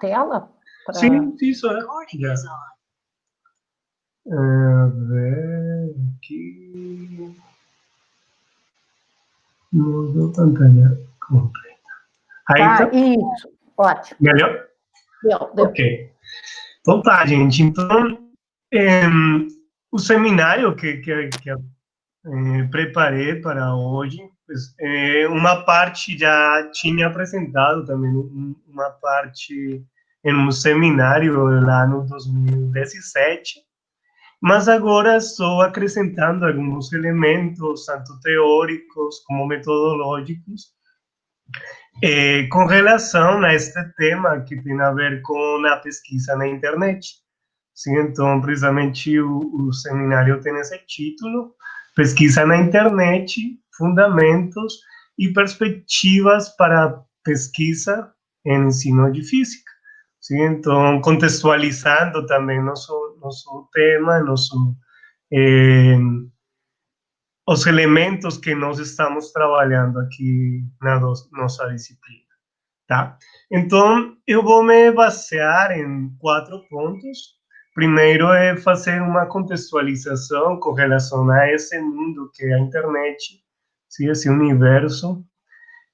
tela? Sim, isso é. Já. Ver aqui. Mudou pantalla completa. Aí Tá, tá. isso. Ótimo. Melhor? Deu. Ok. Então tá, gente. Então, o seminário que preparei para hoje, pues, uma parte já tinha apresentado também, uma parte em um seminário lá no 2017, mas agora estou acrescentando alguns elementos, tanto teóricos como metodológicos, com relação a este tema que tem a ver com a pesquisa na internet. Sim, então, precisamente, o seminário tem esse título, Pesquisa na Internet, Fundamentos e Perspectivas para Pesquisa em Ensino de Física. Sim, então, contextualizando também nosso tema, eh, os elementos que nós estamos trabalhando aqui na nossa disciplina, tá? Então, eu vou me basear em 4 pontos. Primeiro é fazer uma contextualização com relação a esse mundo que é a internet, sim, esse universo,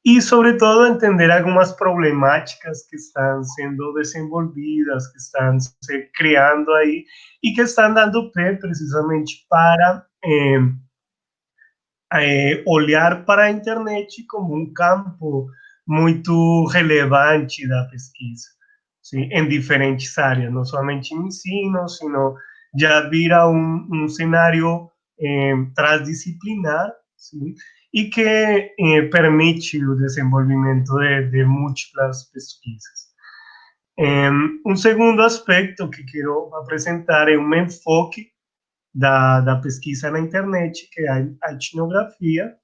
e, sobretudo, entender algumas problemáticas que estão sendo desenvolvidas, que estão se criando aí e que estão dando pé, precisamente, para olhar para a internet como um campo muito relevante da pesquisa, sim, em diferentes áreas, não somente em ensino, sino já vira cenário transdisciplinar, sim, e que permite o desenvolvimento de múltiplas pesquisas. Um segundo aspecto que quero apresentar é um enfoque da pesquisa na internet, que é a etnografia.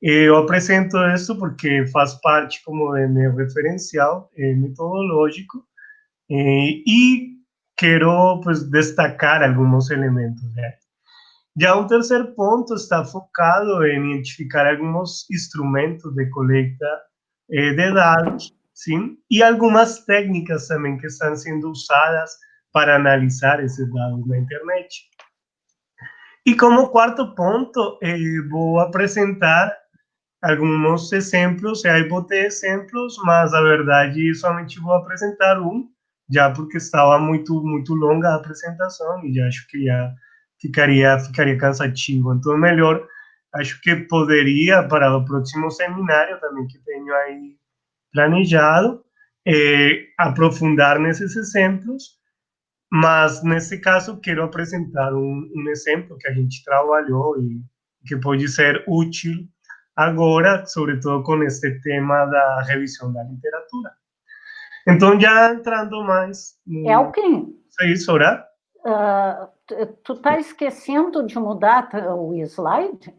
Eu apresento isso porque faz parte como de meu referencial metodológico, e quero pues, destacar alguns elementos. Né? Já o terceiro ponto está focado em identificar alguns instrumentos de coleta de dados, sim, e algumas técnicas também que estão sendo usadas para analisar esses dados na internet. E como quarto ponto, vou apresentar alguns exemplos, aí vou ter exemplos, mas a verdade somente vou apresentar um, já porque estava muito longa a apresentação e já acho que já ficaria cansativo. Então, melhor, acho que poderia, para o próximo seminário também que tenho aí planejado, aprofundar nesses exemplos, mas nesse caso quero apresentar um exemplo que a gente trabalhou e que pode ser útil agora, sobretudo com este tema da revisão da literatura. Então, já entrando mais Elkin, isso, ora? tu está esquecendo de mudar o slide?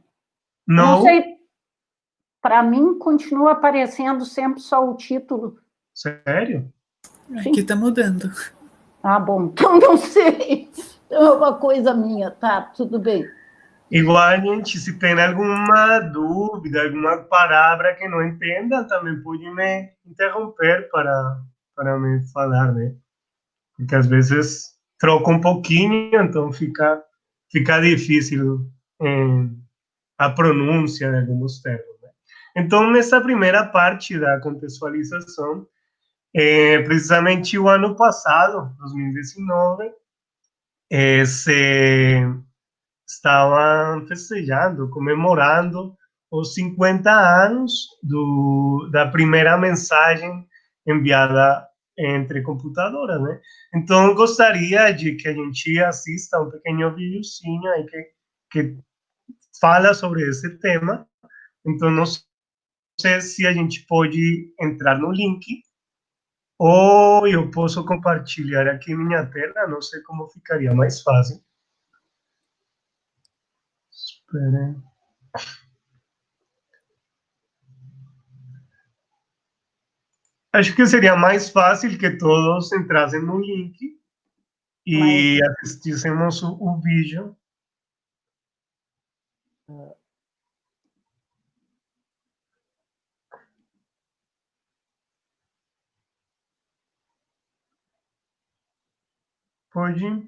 Não Não, sei, para mim continua aparecendo sempre só o título. sério? Aqui está mudando. Ah, bom, então não sei. É uma coisa minha, tá, tudo bem. Igual, gente, se tem alguma dúvida, alguma palavra que não entenda, também pode me interromper para me falar, né? Porque às vezes troca um pouquinho, então fica difícil a pronúncia de alguns termos. Né? Então, nessa primeira parte da contextualização, precisamente o ano passado, 2019, se estavam festejando, comemorando os 50 anos da primeira mensagem enviada entre computadoras, né? Então, gostaria de que a gente assista um pequeno videozinho aí que fala sobre esse tema. Então, não sei se a gente pode entrar no link ou eu posso compartilhar aqui minha tela, não sei como ficaria mais fácil. Espera. Acho que seria mais fácil que todos entrassem no link e assistíssemos o vídeo. Pode.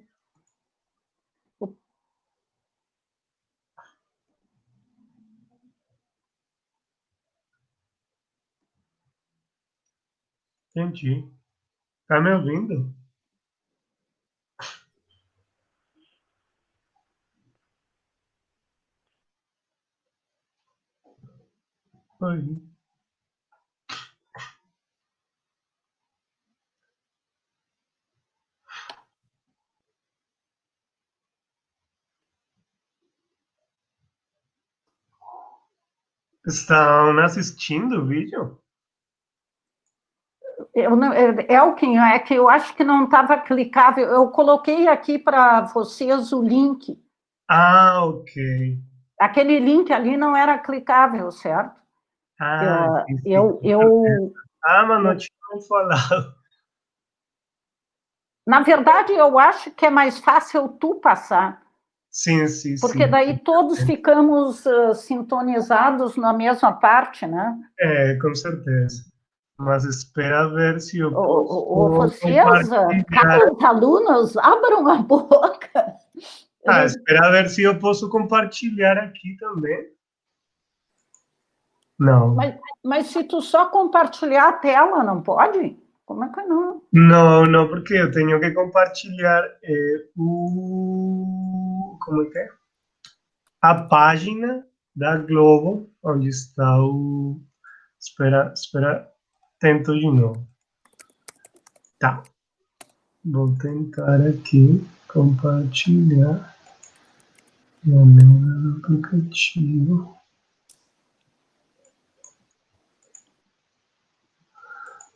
Entendi. Tá me ouvindo? Oi. Estão assistindo o vídeo? Eu não, Elkin, é que eu acho que não estava clicável. Eu coloquei aqui para vocês o link. Ah, ok. Aquele link ali não era clicável, certo? Ah, sim, sim. Eu, Ah, mas não tinha falado. na verdade, eu acho que é mais fácil tu passar, Sim, sim, porque sim. daí todos ficamos sintonizados na mesma parte, né? É, com certeza. Mas espera ver se eu posso Vocês, compartilhar. calem, alunos, abram a boca. Ah, espera ver se eu posso compartilhar aqui também. Não. Mas se tu só compartilhar a tela, não pode? Como é que não? Não, não, porque eu tenho que compartilhar como é que é? A página da Globo, onde está o... Espera, tento de novo. Tá, vou tentar aqui compartilhar o número do aplicativo.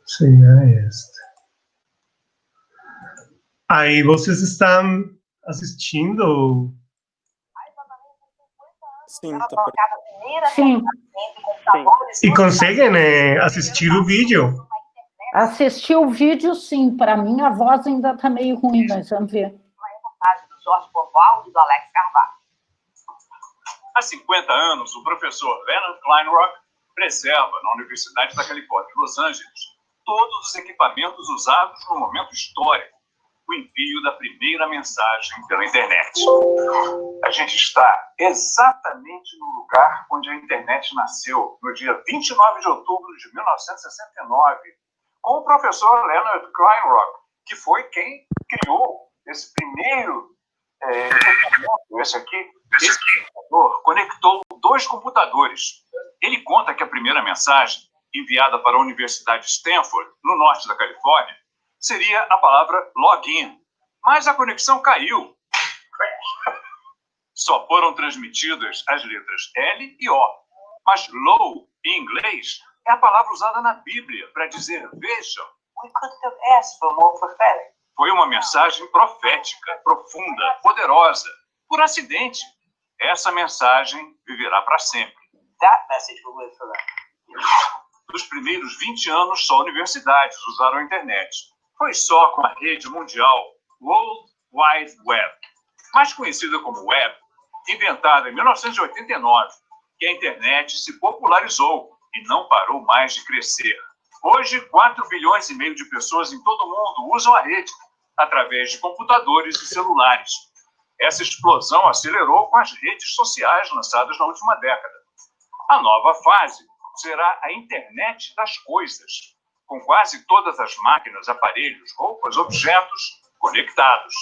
Seria esta. Aí vocês estão assistindo? Sim, tá por... Sim, E conseguem assistir o vídeo? assistir o vídeo, sim. Para mim, a voz ainda está meio ruim, mas vamos ver. Do Jorge Pompeu e do Alex Carvalho. Há 50 anos, o professor Leonard Kleinrock preserva na Universidade da Califórnia, em Los Angeles, todos os equipamentos usados no momento histórico, o envio da primeira mensagem pela internet. A gente está exatamente no lugar onde a internet nasceu, no dia 29 de outubro de 1969, com o professor Leonard Kleinrock, que foi quem criou esse primeiro esse computador conectou dois computadores. Ele conta que a primeira mensagem, enviada para a Universidade de Stanford, no norte da Califórnia, seria a palavra login. Mas a conexão caiu. Só foram transmitidas as letras L e O. Mas low, em inglês, é a palavra usada na Bíblia para dizer vejam. We couldn't have asked for more prophetic. Foi uma mensagem profética, profunda, poderosa. Por acidente. Essa mensagem viverá para sempre. That message will live forever. Nos primeiros 20 anos, só universidades usaram a internet. Foi só com a rede mundial World Wide Web, mais conhecida como Web, inventada em 1989, que a internet se popularizou e não parou mais de crescer. Hoje, 4 bilhões e meio de pessoas em todo o mundo usam a rede, através de computadores e celulares. Essa explosão acelerou com as redes sociais lançadas na última década. A nova fase será a internet das coisas, com quase todas as máquinas, aparelhos, roupas, objetos conectados.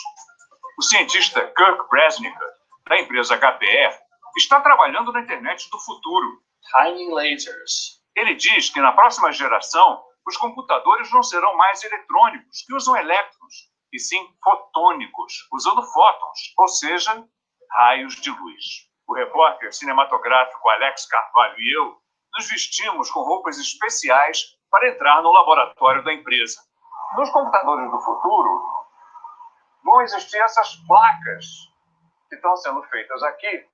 O cientista Kirk Breznica, da empresa HPE, está trabalhando na internet do futuro. Tiny lasers. Ele diz que na próxima geração, os computadores não serão mais eletrônicos, que usam elétrons, e sim fotônicos, usando fótons, ou seja, raios de luz. O repórter cinematográfico Alex Carvalho e eu nos vestimos com roupas especiais para entrar no laboratório da empresa. Nos computadores do futuro, vão existir essas placas que estão sendo feitas aqui.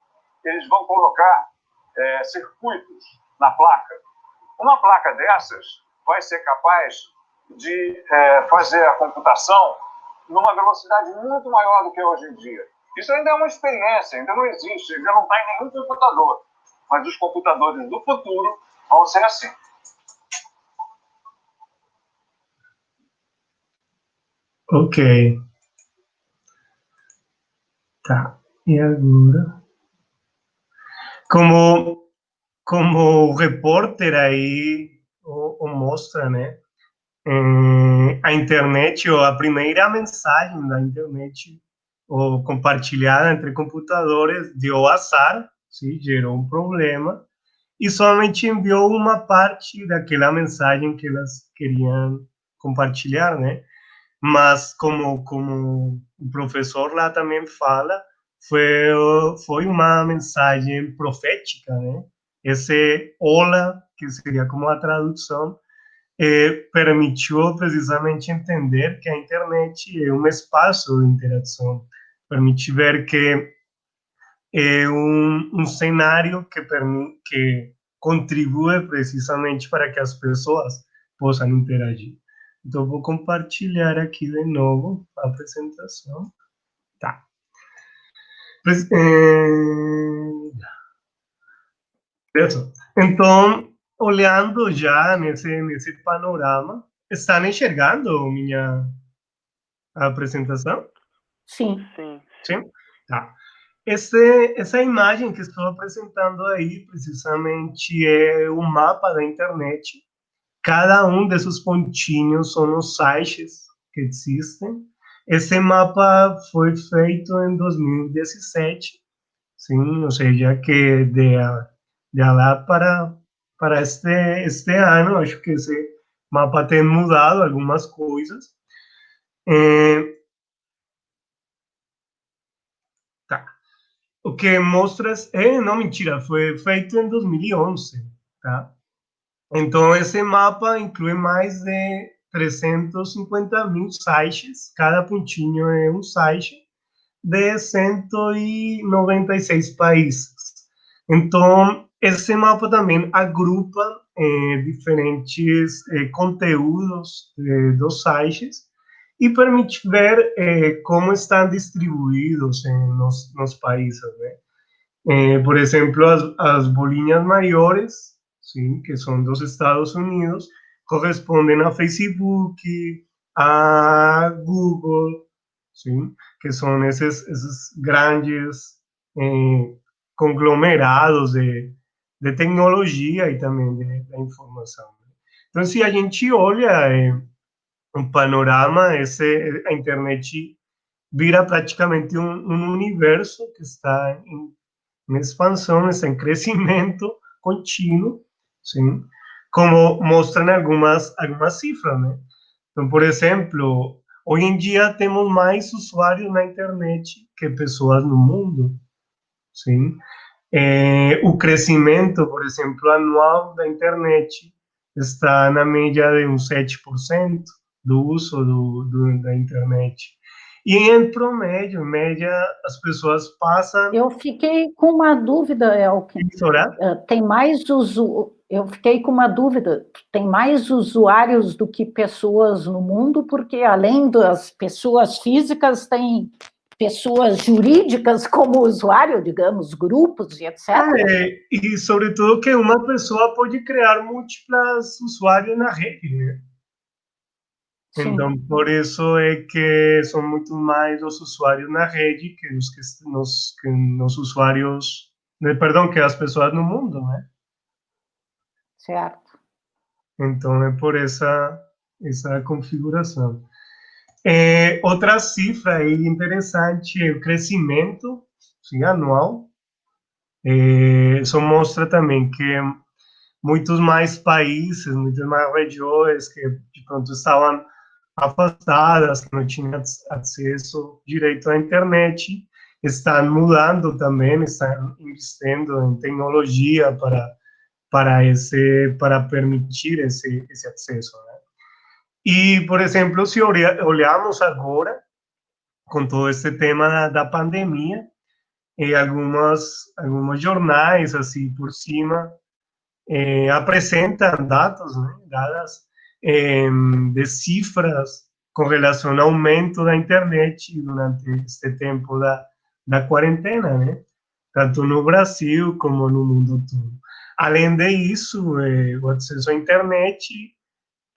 Eles vão colocar circuitos na placa. Uma placa dessas vai ser capaz de fazer a computação numa velocidade muito maior do que hoje em dia. Isso ainda é uma experiência, ainda não existe, ainda não está em nenhum computador. Mas os computadores do futuro vão ser assim. Ok. Tá. E agora? Como o repórter aí o mostra, né? A internet, ou a primeira mensagem da internet, ou compartilhada entre computadores, deu azar, sim, gerou um problema, e somente enviou uma parte daquela mensagem que elas queriam compartilhar, né? Mas como o professor lá também fala, foi uma mensagem profética, né? Esse hola, que seria como a tradução, permitiu precisamente entender que a internet é um espaço de interação, permite ver que é um cenário que contribui precisamente para que as pessoas possam interagir. Então, vou compartilhar aqui de novo a apresentação. Tá. Então, olhando já nesse panorama, estão enxergando minha apresentação? Sim. Sim. Sim? Tá. Essa imagem que estou apresentando aí, precisamente, é o mapa da internet. Cada um desses pontinhos são os sites que existem. Esse mapa foi feito em 2017, sim, ou seja, que de lá para este ano, acho que esse mapa tem mudado algumas coisas. Tá. O que mostra não, mentira, foi feito em 2011, tá? Então, esse mapa inclui mais de 350.000 sites, cada pontinho é um site, de 196 países. Então, esse mapa também agrupa diferentes conteúdos dos sites e permite ver como estão distribuídos nos países, né? Por exemplo, as bolinhas maiores, sim, que são dos Estados Unidos, correspondem a Facebook, a Google, sim, que são esses grandes conglomerados de tecnologia e também de informação. Então, se a gente olha um panorama, a internet vira praticamente um universo que está em expansão, está em crescimento contínuo, sim, como mostram algumas cifras, né? Então, por exemplo, hoje em dia temos mais usuários na internet que pessoas no mundo, sim. O crescimento, por exemplo, anual da internet está na média de uns 7% do uso da internet. E em promédio, em média, as pessoas passam... Eu fiquei com uma dúvida, Elkin. Tem mais Eu fiquei com uma dúvida. Tem mais usuários do que pessoas no mundo, porque além das pessoas físicas, tem pessoas jurídicas como usuário, digamos, grupos e etc. E, sobretudo, que uma pessoa pode criar múltiplos usuários na rede, né? Sim. Então, por isso é que são muito mais os usuários na rede que os usuários, perdão, que as pessoas no mundo, né? Certo. Então, é por essa configuração. Outra cifra aí interessante é o crescimento, sim, anual. Isso mostra também que muitos mais países, muitas mais regiões que de pronto estavam afastadas, que não tinham acesso direito à internet, estão mudando também, estão investindo em tecnologia para permitir esse acesso, né? E, por exemplo, se olharmos agora, com todo esse tema da pandemia, alguns jornais, assim, por cima, apresentam dados, né, de cifras com relação ao aumento da internet durante este tempo da quarentena, né? Tanto no Brasil como no mundo todo. Além disso, o acesso à internet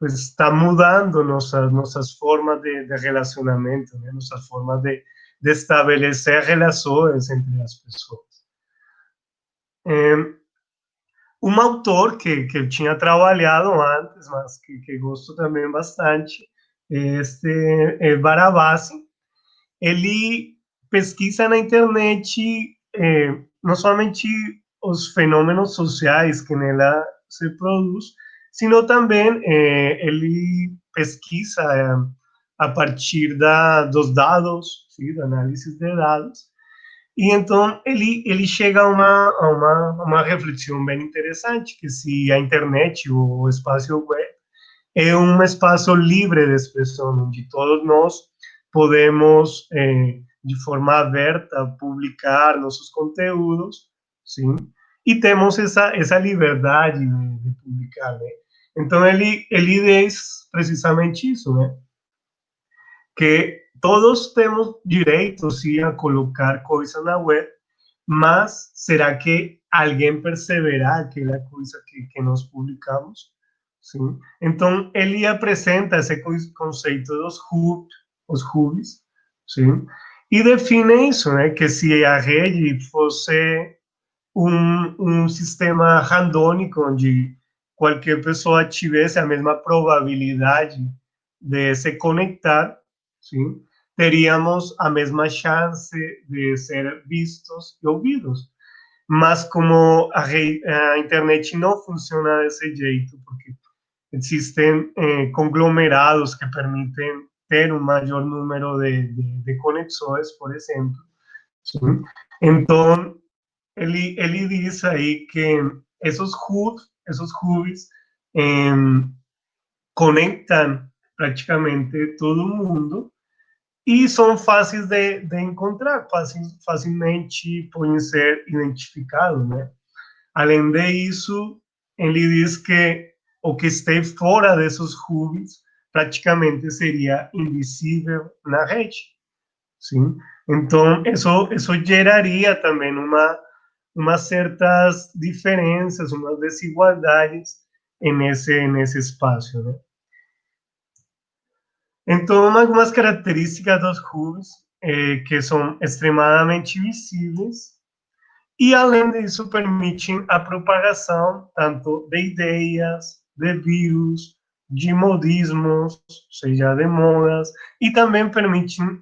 está mudando nossas formas de relacionamento, né? Nossas formas de estabelecer relações entre as pessoas. Um autor que eu tinha trabalhado antes, mas que gosto também bastante, é Barabasi. Ele pesquisa na internet não somente os fenômenos sociais que nela se produz, sino também ele pesquisa a partir dos dados, sim, do análise de dados, e então ele chega a uma reflexão bem interessante, que se a internet, o espaço web, é um espaço livre de expressão, onde todos nós podemos, de forma aberta, publicar nossos conteúdos, sim, e temos essa liberdade de publicar, né? Então, ele diz precisamente isso, né? Que todos temos direito, sim, a colocar coisas na web, mas será que alguém perceberá aquela coisa que nós publicamos? Sim. Então, ele apresenta esse conceito dos hubs, sim, e define isso, né? Que se a rede fosse um sistema randômico, onde qualquer pessoa tivesse a mesma probabilidade de se conectar, sim, teríamos a mesma chance de ser vistos e ouvidos. Mas como a internet não funciona desse jeito, porque existem conglomerados que permitem ter um maior número de conexões, por exemplo, sim? Então, ele diz aí que esses hubs conectam praticamente todo mundo e são fáceis de encontrar, facilmente podem ser identificados, né? Além disso, ele diz que o que esteja fora desses hubs praticamente seria invisível na rede, sim? Então, isso geraria também umas certas diferenças, umas desigualdades nesse espaço, né? Então, algumas características dos hubs que são extremadamente visíveis e, além disso, permitem a propagação tanto de ideias, de vírus, de modismos, seja de modas, e também permitem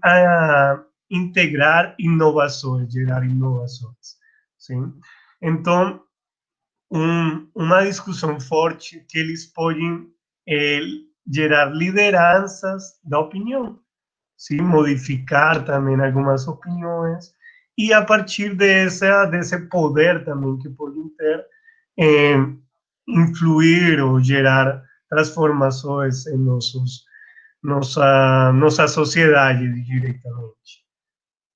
integrar inovações, gerar inovações, sim? Então, uma discussão forte que eles podem gerar lideranças da opinião, sim? Modificar também algumas opiniões, e a partir desse poder também que podem ter, influir ou gerar transformações em nossa sociedade diretamente.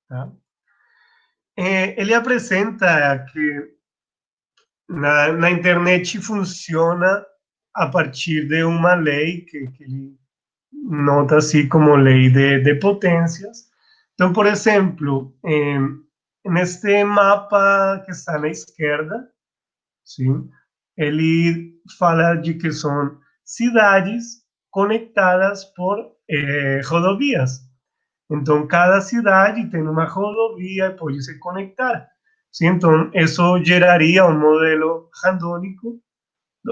Tá? Ele apresenta que na internet funciona a partir de uma lei que ele nota assim como lei de potências. Então, por exemplo, neste mapa que está na esquerda, sim, ele fala de que são cidades conectadas por rodovias. Então, cada cidade tem uma rodovia e pode se conectar. Sim? Então, isso geraria um modelo randômico,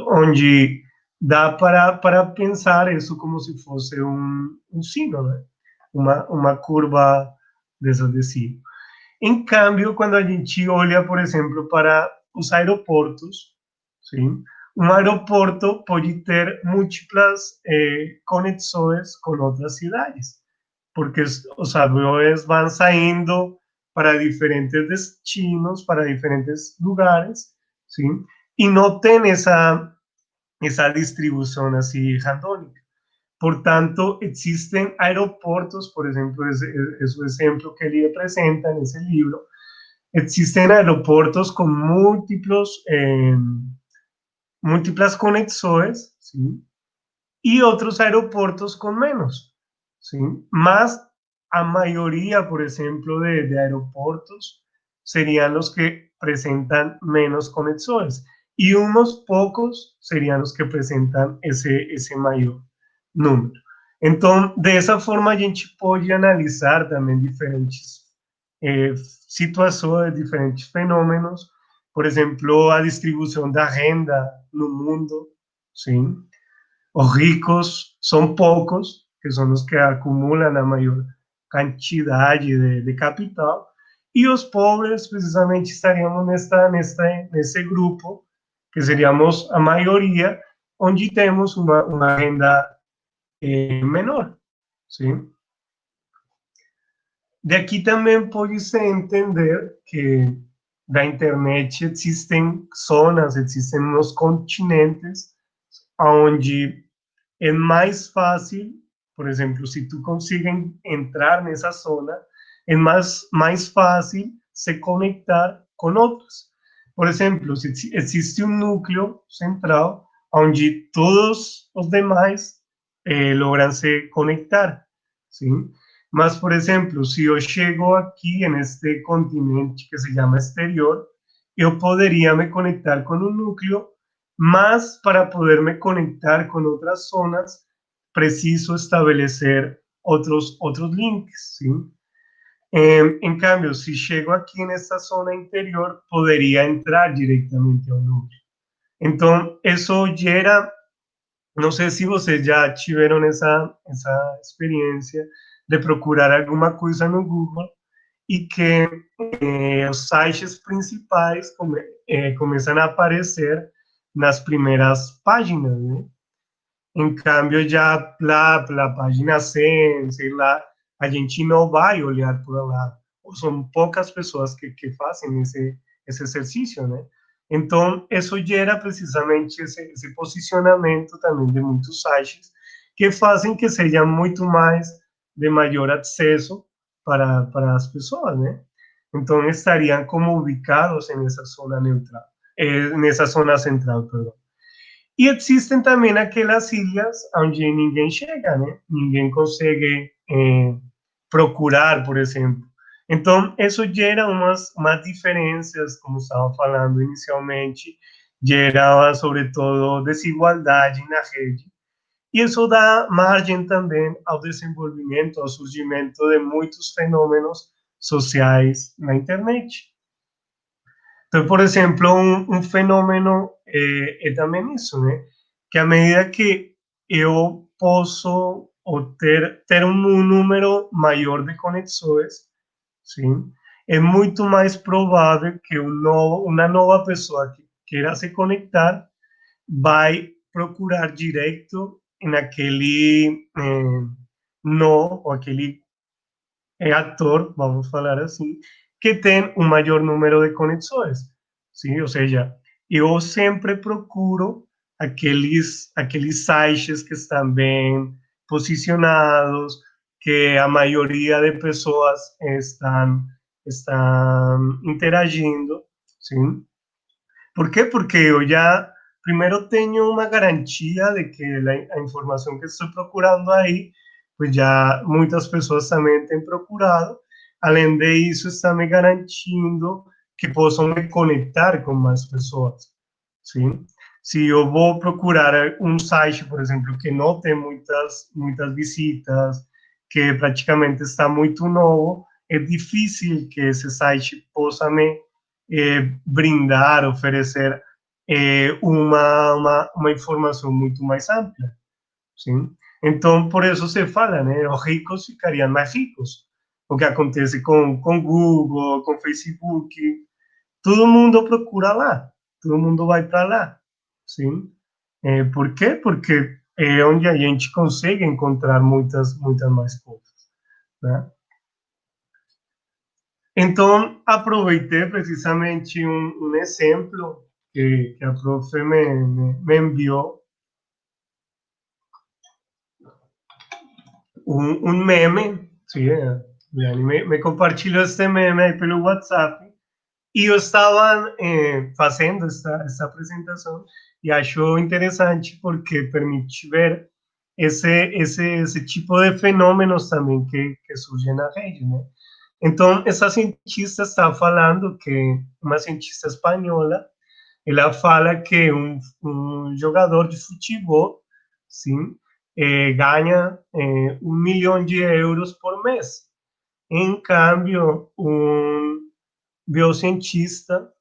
onde dá para pensar isso como se fosse um sino, né? Uma curva dessa sino. Em câmbio, quando a gente olha, por exemplo, para os aeroportos, sim, um aeroporto pode ter múltiplas conexões com outras cidades, porque os aviões vão saindo para diferentes destinos, para diferentes lugares, sim, e não tem essa distribuição assim randômica. Portanto, existen aeroportos, por exemplo, es o exemplo que ele apresenta nesse livro, existen aeroportos com múltiplas conexões, sim, e outros aeroportos com menos, sim, mas a maioria, por exemplo, de aeroportos seriam os que apresentam menos conexões e uns poucos seriam os que apresentam esse maior número. Então, dessa forma, a gente pode analisar também diferentes situações, diferentes fenômenos, por exemplo, a distribuição da renda no mundo, sim. Os ricos são poucos, que são os que acumulam a maior quantidade de capital, e os pobres, precisamente, estaríamos nesse grupo, que seríamos a maioria, onde temos uma renda menor, sim. Daqui também pode-se entender que da internet existem zonas, existem uns continentes onde é mais fácil, por exemplo, se tu consegues entrar nessa zona, é mais fácil se conectar com outros. Por exemplo, se existe um núcleo central onde todos os demais logran se conectar, sim? Mas, por exemplo, se eu chego aqui neste continente que se chama exterior, eu poderia me conectar com um núcleo, mas para poder me conectar com outras zonas, preciso estabelecer outros links, sim? Em cambio, se chego aqui nessa zona interior, poderia entrar diretamente ao núcleo. Então, isso gera, não sei se vocês já tiveram essa experiência de procurar alguma coisa no Google e que os sites principais começam a aparecer nas primeiras páginas, né? Em cambio, já lá pela página 100, sei lá, a gente não vai olhar por lá. Ou são poucas pessoas que fazem esse exercício, né? Então, isso gera precisamente esse posicionamento também de muitos sites que fazem que seja muito mais de maior acesso para as pessoas, né? Então, estariam como ubicados nessa zona neutral, nessa zona central, perdão. E existem também aquelas ilhas onde ninguém chega, né? Ninguém consegue procurar, por exemplo. Então, isso gera umas diferenças, como estava falando inicialmente, gera, sobretudo, desigualdade na rede. E isso dá margem também ao desenvolvimento, ao surgimento de muitos fenômenos sociais na internet. Então, por exemplo, um fenômeno é também isso, né? Que à medida que eu posso ter um número maior de conexões, sim, é muito mais provável que uma nova pessoa que queira se conectar vai procurar direto naquele nó, ou aquele ator, vamos falar assim, que tem um maior número de conexões, sim? Ou seja, eu sempre procuro aqueles sites que estão bem posicionados, que a maioria de pessoas estão interagindo, sim? ¿Por qué? Porque yo ya primero tengo una garantía de que la información que estoy procurando ahí, pues ya muchas personas también han procurado. Além de eso, está me garantindo que puedo me conectar con más personas, ¿sí? Si yo voy a procurar un site, por ejemplo, que no tiene muchas visitas, que prácticamente está muy nuevo, es difícil que ese site pueda me brindar, oferecer uma informação muito mais ampla, sim? Então, por isso se fala, né? Os ricos ficariam mais ricos. O que acontece com Google, com Facebook, todo mundo procura lá, todo mundo vai para lá, sim? Por quê? Porque é onde a gente consegue encontrar muitas mais coisas, né? Então, aproveitei precisamente um exemplo que a profe me enviou, um meme, sim, me compartilhou este meme aí pelo WhatsApp, e eu estava fazendo essa apresentação e achou interessante porque permite ver esse tipo de fenômenos também que surgem na rede, né? Então, essa cientista está falando que, uma cientista espanhola, ela fala que um jogador de futebol, sim, ganha 1 milhão de euros por mês. Em cambio, um biocientista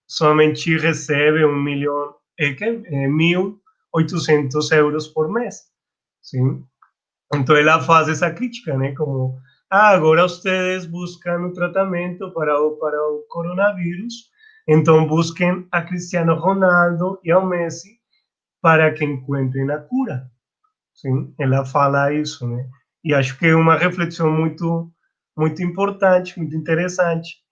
somente recebe 1.800 euros por mês, sim? Então ela faz essa crítica, né? Como, agora vocês buscam o tratamento para o coronavírus, então busquem a Cristiano Ronaldo e ao Messi para que encontrem a cura. Sim, ela fala isso, né? E acho que é uma reflexão muito importante, muito interessante,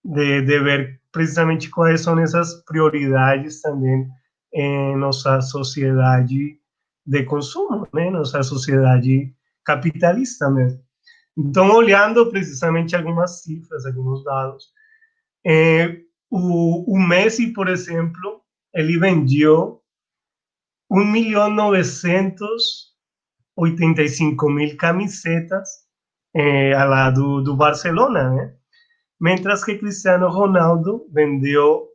de ver precisamente quais são essas prioridades também em nossa sociedade de consumo, né? Nossa sociedade capitalista mesmo. Então, olhando precisamente algumas cifras, alguns dados, o Messi, por exemplo, ele vendeu 1.985.000 camisetas lá do Barcelona, né? Mientras que Cristiano Ronaldo vendeu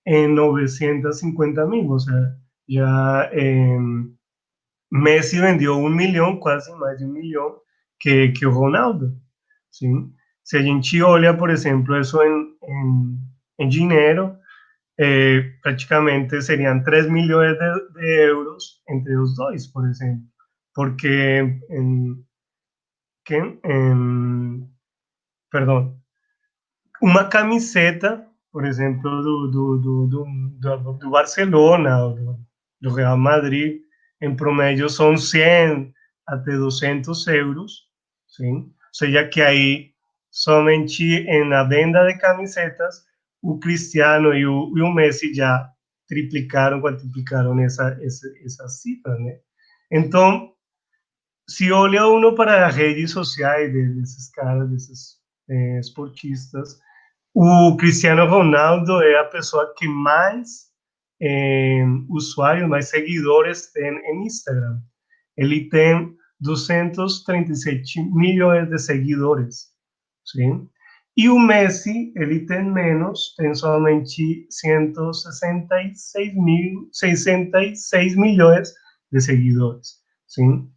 en 950.000, o sea, ya Messi vendió 1 millón, casi más de 1 millón que Ronaldo, ¿sí? Si a gente olha, por ejemplo, eso en dinero, prácticamente serían 3 millones de euros entre los dos, por ejemplo, porque perdón, uma camiseta, por exemplo, do Barcelona ou do Real Madrid, em promédio são 100 até 200 euros, sim? Ou seja, que aí somente na venda de camisetas o Cristiano e o Messi já triplicaram, quadruplicaram essa cifra, né? Então, se olha uno para as redes sociais desses caras, desses esportistas, o Cristiano Ronaldo é a pessoa que mais usuários, mais seguidores tem em Instagram. Ele tem 237 milhões de seguidores, sim? E o Messi, ele tem menos, tem somente 166 milhões de seguidores, sim?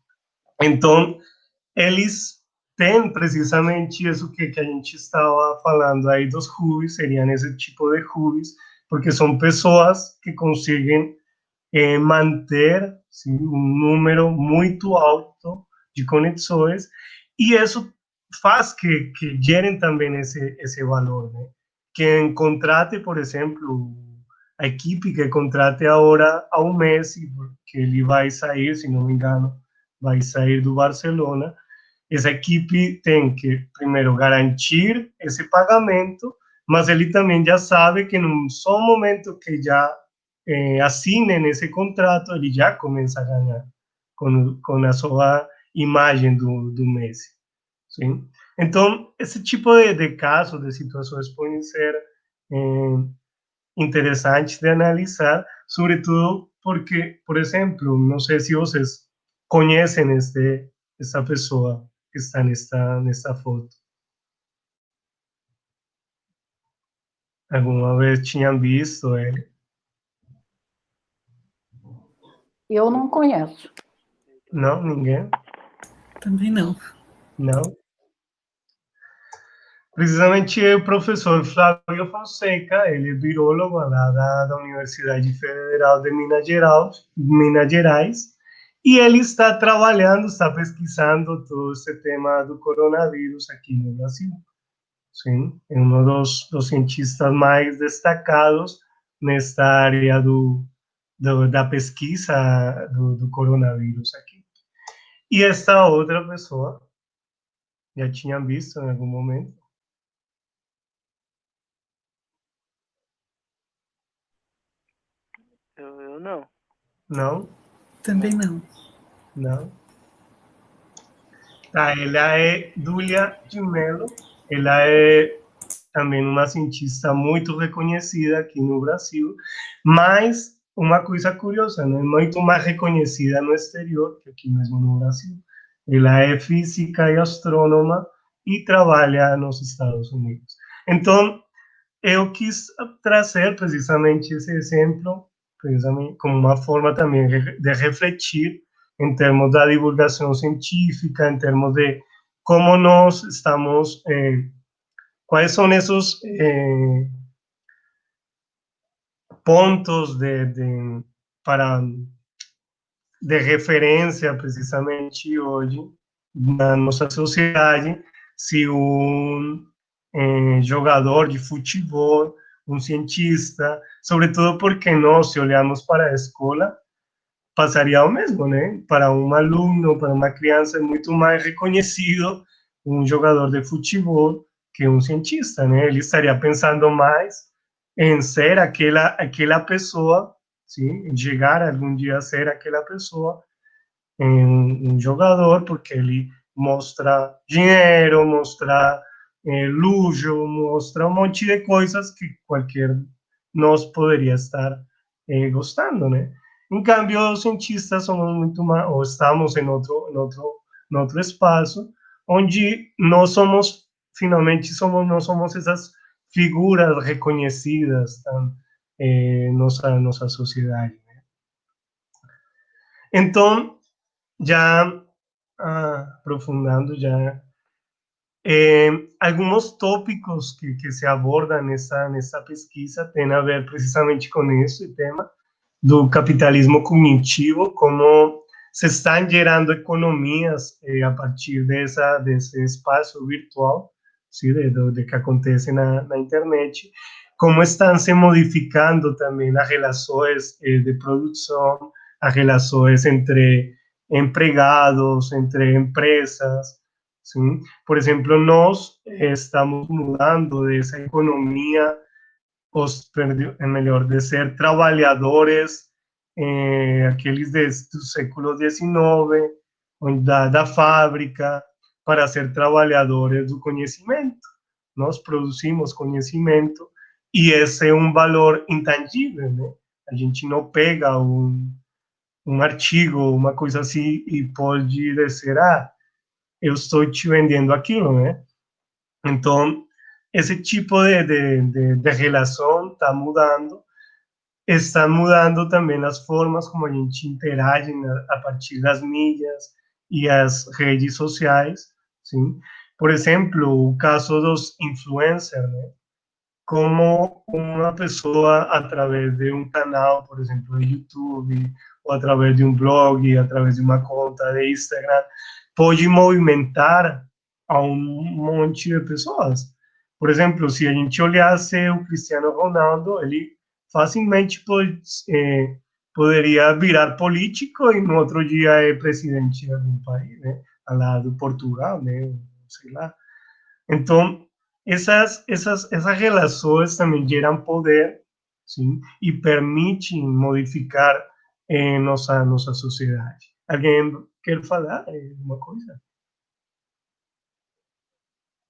Então, eles têm precisamente isso que a gente estava falando aí dos hobbies, seriam esse tipo de hobbies, porque são pessoas que conseguem manter, sim, um número muito alto de conexões, e isso faz que gerem também esse valor, né? Quem contrate, por exemplo, a equipe que contrate agora ao Messi, porque ele vai sair, se não me engano, vai sair do Barcelona, essa equipe tem que, primeiro, garantir esse pagamento, mas ele também já sabe que no só momento que já assinem esse contrato, ele já começa a ganhar com a sua imagem do Messi. Sim? Então, esse tipo de casos, de situações podem ser interessantes de analisar, sobretudo porque, por exemplo, não sei se vocês conhecem essa pessoa que está nesta foto. Alguma vez tinham visto ele? Eu não conheço. Não? Ninguém? Também não. Não? Precisamente o professor Flávio Fonseca, ele é biólogo lá da Universidade Federal de Minas Gerais, e ele está trabalhando, está pesquisando todo esse tema do coronavírus aqui no Brasil. Sim, é um dos cientistas mais destacados nesta área da pesquisa do coronavírus aqui. E esta outra pessoa, já tinha visto em algum momento? Eu não. Não? Também não. Não. Ela é Dúlia de Mello, ela é também uma cientista muito reconhecida aqui no Brasil, mas uma coisa curiosa, não é muito mais reconhecida no exterior que aqui mesmo no Brasil. Ela é física e astrônoma e trabalha nos Estados Unidos. Então, eu quis trazer precisamente esse exemplo, precisamente como uma forma também de refletir em termos da divulgação científica, em termos de cómo nos estamos, cuáles son esos pontos de referência, precisamente hoje, na nossa sociedade, se jogador de futebol, cientista, sobretudo porque nós, se olhamos para a escola, passaria o mesmo, né? Para aluno, para uma criança, é muito mais reconhecido jogador de futebol que cientista, né? Ele estaria pensando mais em ser aquela pessoa, sim, em chegar algum dia a ser aquela pessoa, jogador, porque ele mostra dinheiro, mostra luxo, mostra monte de coisas que qualquer nós poderia estar gostando, né? Em cambio, os cientistas somos muito mais, ou estamos em outro espaço, onde nós somos, finalmente, não somos essas figuras reconhecidas nossa sociedade. Né? Então, já aprofundando, já alguns tópicos que se abordam nessa pesquisa têm a ver precisamente com esse tema do capitalismo cognitivo, como se estão gerando economias a partir desse espaço virtual, sim, de que acontece na internet, como estão se modificando também as relações de produção, as relações entre empregados, entre empresas, sim. Por exemplo, nós estamos mudando dessa economia, melhor, de ser trabalhadores, aqueles do século XIX, da fábrica, para ser trabalhadores do conhecimento. Nós produzimos conhecimento e esse é valor intangível, né? A gente não pega um artigo, uma coisa assim, e pode dizer, eu estou te vendendo aquilo, né? Então, esse tipo de relação está mudando. Estão mudando também as formas como a gente interage a partir das mídias e as redes sociais, sim? Por exemplo, o caso dos influencers, né? Como uma pessoa, através de canal, por exemplo, de YouTube, ou através de blog, através de uma conta de Instagram, pode movimentar a monte de pessoas. Por exemplo, se a gente olhasse o Cristiano Ronaldo, ele facilmente poderia virar político e no outro dia é presidente de algum país, né? Lá do Portugal, né? Sei lá. Então, essas relações também geram poder, sim, e permitem modificar nossa sociedade. Alguém quer falar alguma coisa?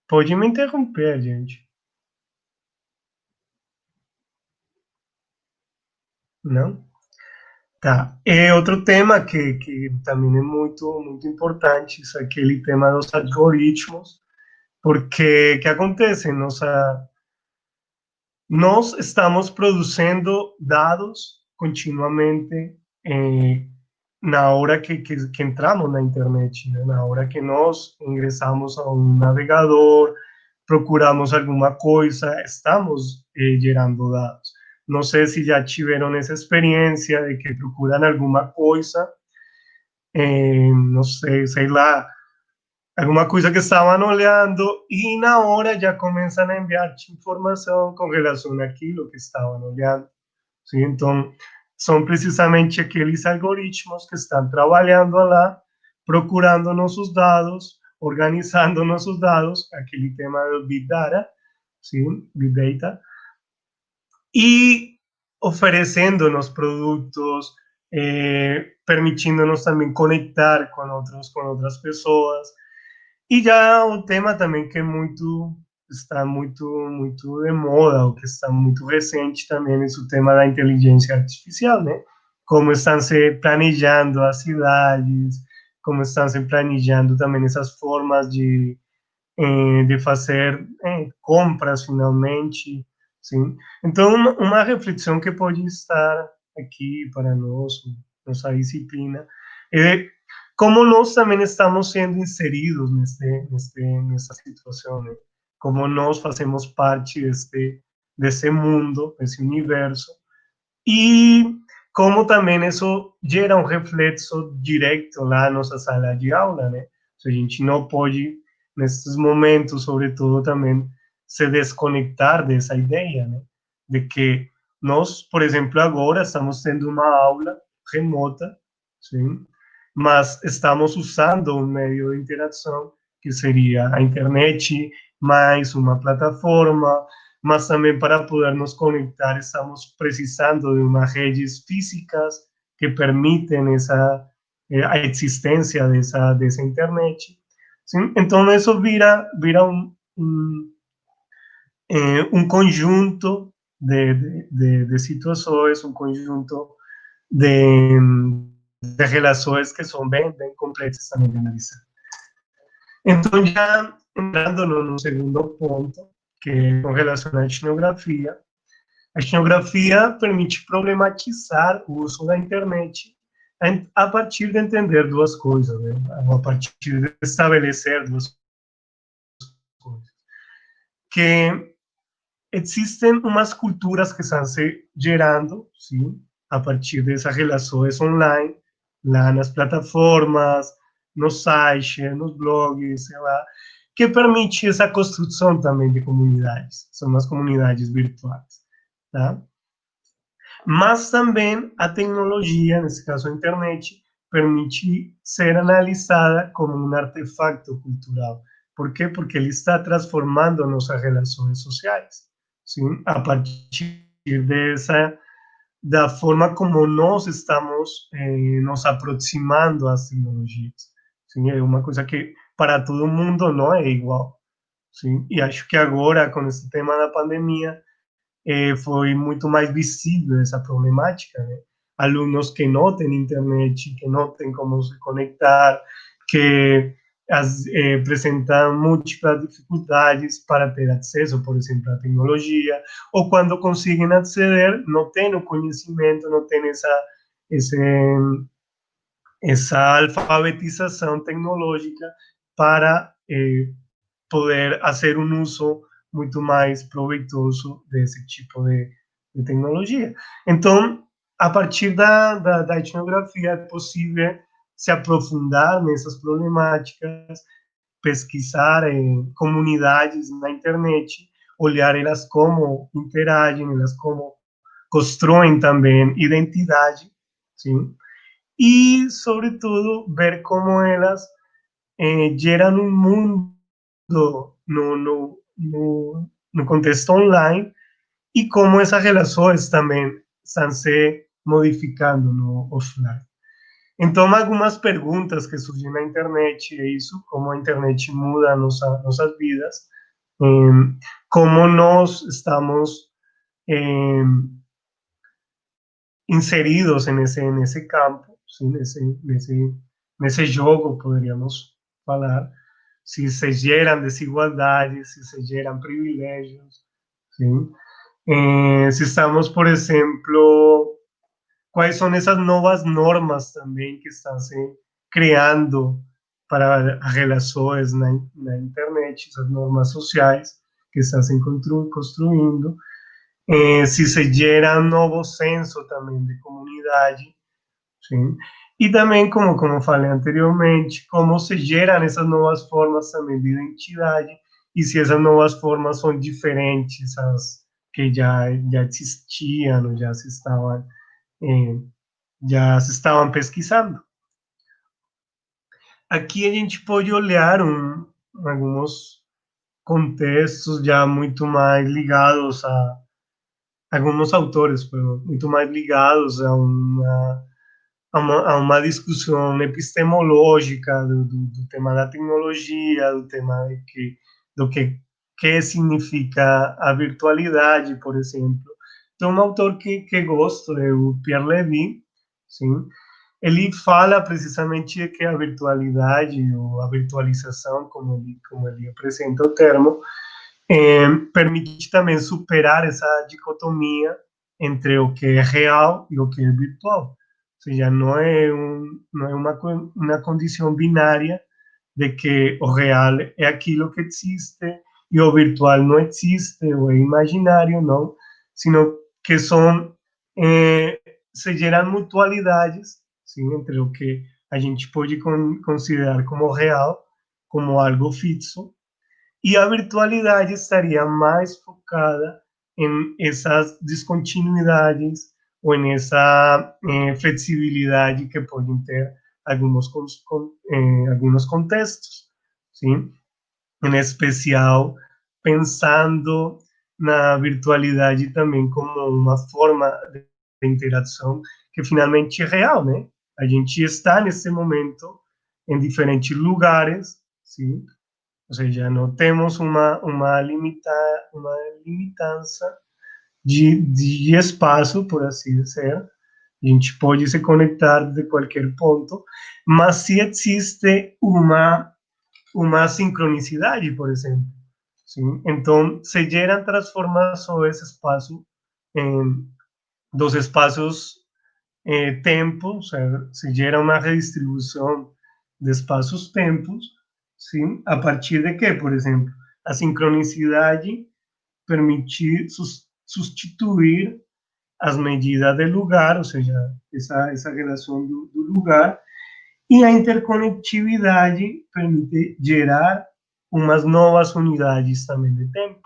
Pode me interromper, gente. Não? Tá. Outro tema que também é muito importante, é aquele tema dos algoritmos, porque o que acontece? Nós estamos produzindo dados continuamente na hora que entramos na internet, né? Na hora que nós ingressamos a navegador, procuramos alguma coisa, estamos gerando dados. Não sei se já tiveram essa experiência de que procuram alguma coisa, não sei lá, alguma coisa que estavam olhando e na hora já começam a enviar-te informação com relação àquilo que estavam olhando. Sim? Então, são precisamente aqueles algoritmos que estão trabalhando lá, procurando nossos dados, organizando nossos dados, aquele tema do Big Data, sim? Big Data, e oferecendo-nos produtos, permitindo-nos também conectar com outras pessoas. E já um tema também que está muito de moda, o que está muito recente também, é o tema da inteligência artificial, né? Como estão se planejando as cidades, como estão se planejando também essas formas de fazer compras, finalmente, sim? Então, uma reflexão que pode estar aqui para nós, nossa disciplina, é como nós também estamos sendo inseridos nessa situação, né? Como nós fazemos parte desse mundo, desse universo, e como também isso gera um reflexo direto lá na nossa sala de aula, né? A gente não pode, nesses momentos, sobretudo, também se desconectar dessa ideia, né? De que nós, por exemplo, agora estamos tendo uma aula remota, sim, mas estamos usando um meio de interação que seria a internet, mais uma plataforma, mas também para poder nos conectar estamos precisando de umas redes físicas que permitem a existência dessa internet. Sim? Então, isso vira um conjunto de situações, um conjunto de relações que são bem complexas também de analisar. Então, já entrando no segundo ponto, que é com relação à etnografia, a etnografia permite problematizar o uso da internet a partir de entender duas coisas, né? A partir de estabelecer duas coisas. Que existem umas culturas que estão se gerando, sim, a partir dessas relações online, lá nas plataformas, nos sites, nos blogs, sei lá, que permite essa construção também de comunidades, são as comunidades virtuais, tá? Mas também a tecnologia, nesse caso a internet, permite ser analisada como um artefato cultural. Por quê? Porque ele está transformando nossas relações sociais, sim? A partir da forma como nós estamos nos aproximando às tecnologias. Sim? É uma coisa que para todo mundo não é igual. Sim? E acho que agora, com esse tema da pandemia, foi muito mais visível essa problemática, né? Alunos que não têm internet, que não têm como se conectar, que apresentam múltiplas dificuldades para ter acesso, por exemplo, à tecnologia, ou quando conseguem aceder, não têm o conhecimento, não têm essa alfabetização tecnológica para poder fazer um uso muito mais proveitoso desse tipo de tecnologia. Então, a partir da etnografia, é possível se aprofundar nessas problemáticas, pesquisar em comunidades na internet, olhar elas como interagem, elas como constroem também identidade, sim? E, sobretudo, ver como elas geram um mundo no contexto online e como essas relações também estão se modificando no offline. Então, algumas perguntas que surgem na internet é isso, como a internet muda nossas vidas, como nós estamos inseridos nesse campo, sim, nesse jogo, poderíamos falar, se geram desigualdades, se geram privilégios, sim? Se estamos, por exemplo, quais são essas novas normas também que estão se criando para as relações na internet, essas normas sociais que estão se construindo, se gera um novo senso também de comunidade, sim? E também, como falei anteriormente, como se geram essas novas formas também de identidade e se essas novas formas são diferentes das que já existiam ou já se estavam pesquisando. Aqui a gente pode olhar alguns contextos já muito mais ligados a alguns autores, muito mais ligados a uma discussão epistemológica do tema da tecnologia, do tema do que significa a virtualidade, por exemplo. Tem um autor que gosto, é o Pierre Levy, sim? Ele fala precisamente de que a virtualidade, ou a virtualização, como ele apresenta o termo, permite também superar essa dicotomia entre o que é real e o que é virtual. seja, não é, não é uma condição binária de que o real é aquilo que existe e o virtual não existe, ou é imaginário, não, sino que se geram mutualidades, sim, entre o que a gente pode considerar como real, como algo fixo, e a virtualidade estaria mais focada em essas descontinuidades ou em essa flexibilidade que podem ter alguns contextos, sim? Em especial pensando na virtualidade também como uma forma de interação que finalmente é real, né? A gente está nesse momento em diferentes lugares, sim? Ou seja, não temos uma limitança de espaço, por assim dizer. A gente pode se conectar de qualquer ponto, mas se existe uma sincronicidade, por exemplo. Sim? Então, se geram transformações dos espaços tempos, se gera uma redistribuição de espaços-tempos, sim? A partir de que, por exemplo, a sincronicidade permite substituir as medidas de lugar, ou seja, essa relação do lugar, e a interconectividade permite gerar umas novas unidades também de tempo.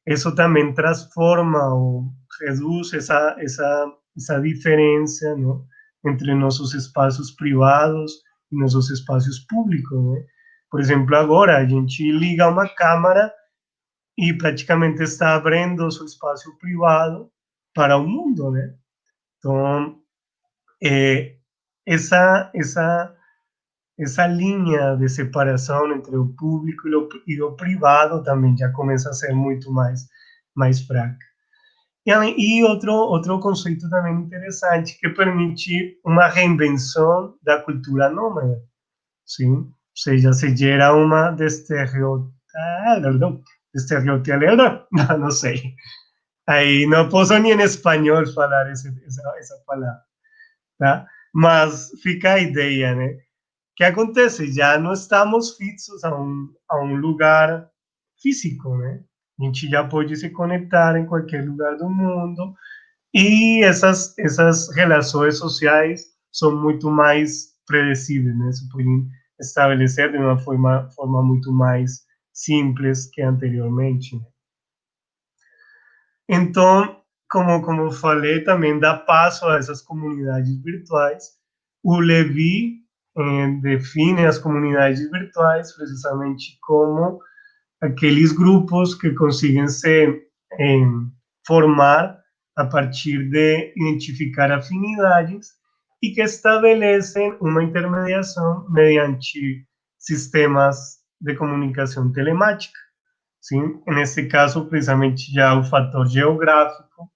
Isso também transforma ou reduz essa diferença, não, entre nossos espaços privados e nossos espaços públicos, né? Por exemplo, agora a gente liga uma câmera e praticamente está abrindo seu espaço privado para o mundo, né? Então, essa linha de separação entre o público e o privado também já começa a ser muito mais fraca. E outro conceito também interessante que permite uma reinvenção da cultura nômade, sim? Ou seja, se gera uma estereotipada, não sei. Aí não posso nem em espanhol falar essa palavra, tá? Mas fica a ideia, né? Que acontece? Já não estamos fixos a um lugar físico, né? A gente já pode se conectar em qualquer lugar do mundo e essas relações sociais são muito mais predicíveis, né? Se podem estabelecer de uma forma muito mais simples que anteriormente, né? Então, como falei, também dá passo a essas comunidades virtuais. O Levi define as comunidades virtuais precisamente como aqueles grupos que conseguem se formar a partir de identificar afinidades e que estabelecem uma intermediação mediante sistemas de comunicação telemática. Sim? Nesse caso, precisamente, já o fator geográfico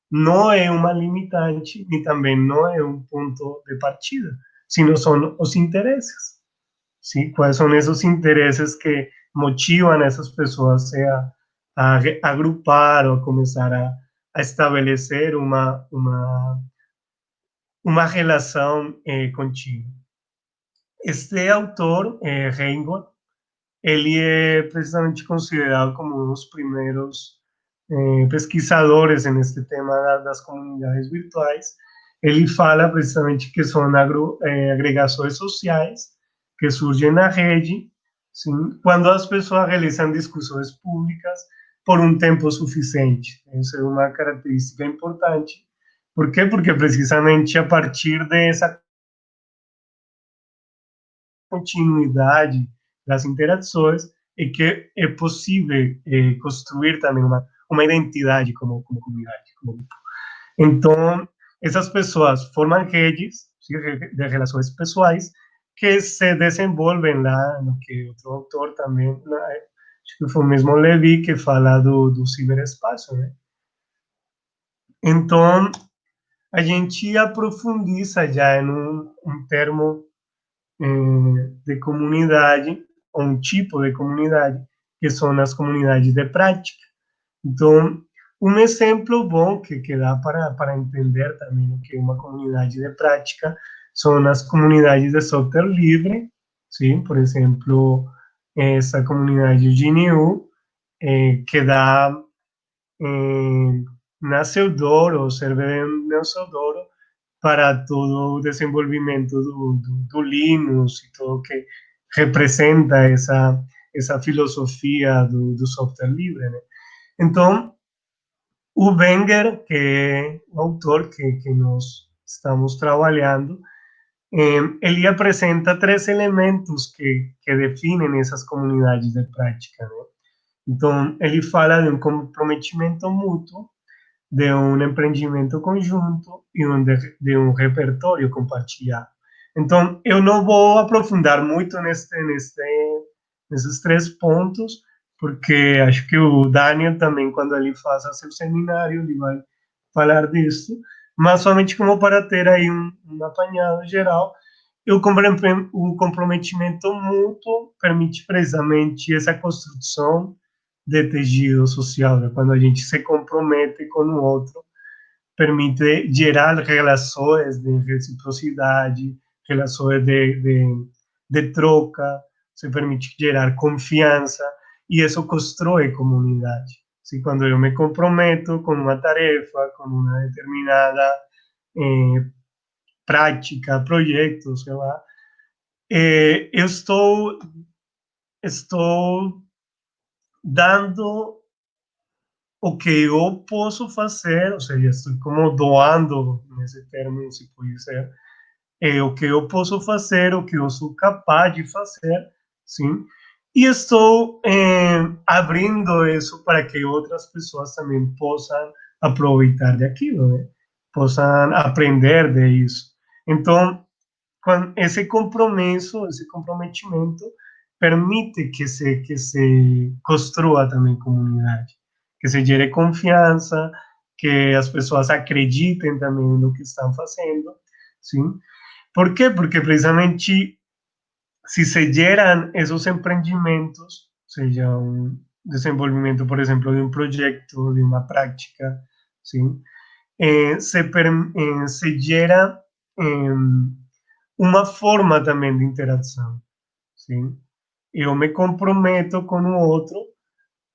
não é uma limitante e também não é um ponto de partida, sino são os interesses. Sim? Quais são esses interesses que motivam essas pessoas a agrupar ou a começar a estabelecer uma relação contínua. Este autor, Reingold, ele é precisamente considerado como um dos primeiros pesquisadores neste tema das comunidades virtuais. Ele fala precisamente que são agregações sociais que surgem na rede, sim, quando as pessoas realizam discussões públicas por um tempo suficiente. Isso é uma característica importante. Por quê? Porque precisamente a partir dessa continuidade das interações é que é possível construir também uma identidade como comunidade, como grupo. Então, essas pessoas formam redes de relações pessoais que se desenvolvem lá no que outro autor também, acho que foi o mesmo Levi que fala do ciberespaço, né? Então, a gente aprofundiza já em um termo de comunidade, um tipo de comunidade, que são as comunidades de prática. Então, um exemplo bom que dá para entender também o que é uma comunidade de prática são as comunidades de software livre, sim, por exemplo, essa comunidade GNU, que dá Naceudoro, server Naceudoro, para todo o desenvolvimento do Linux e tudo que representa essa filosofia do software livre, né? Então, o Wenger, que é o autor que nós estamos trabalhando, ele apresenta 3 elementos que definem essas comunidades de prática, né? Então, ele fala de um comprometimento mútuo, de um empreendimento conjunto e de um repertório compartilhado. Então, eu não vou aprofundar muito nesses 3 pontos, porque acho que o Daniel também, quando ele faz seu seminário, ele vai falar disso, mas somente como para ter aí um apanhado geral. O comprometimento mútuo permite precisamente essa construção de tecido social, né? Quando a gente se compromete com o outro, permite gerar relações de reciprocidade, relações de troca, se permite gerar confiança, e isso constrói comunidade. Se quando eu me comprometo com uma tarefa, com uma determinada prática, projeto, sei lá, eu estou dando o que eu posso fazer, ou seja, estou como doando, nesse termo, se pode ser, o que eu posso fazer, o que eu sou capaz de fazer, sim, e estou abrindo isso para que outras pessoas também possam aproveitar daquilo, né? Possam aprender de isso. Então, esse compromisso, esse comprometimento, permite que se construa também comunidade, que se gere confiança, que as pessoas acreditem também no que estão fazendo, sim? Por quê? Porque precisamente se se geram esses empreendimentos, seja um desenvolvimento, por exemplo, de um projeto, de uma prática, sim? Se gera uma forma também de interação, sim? Eu me comprometo com o outro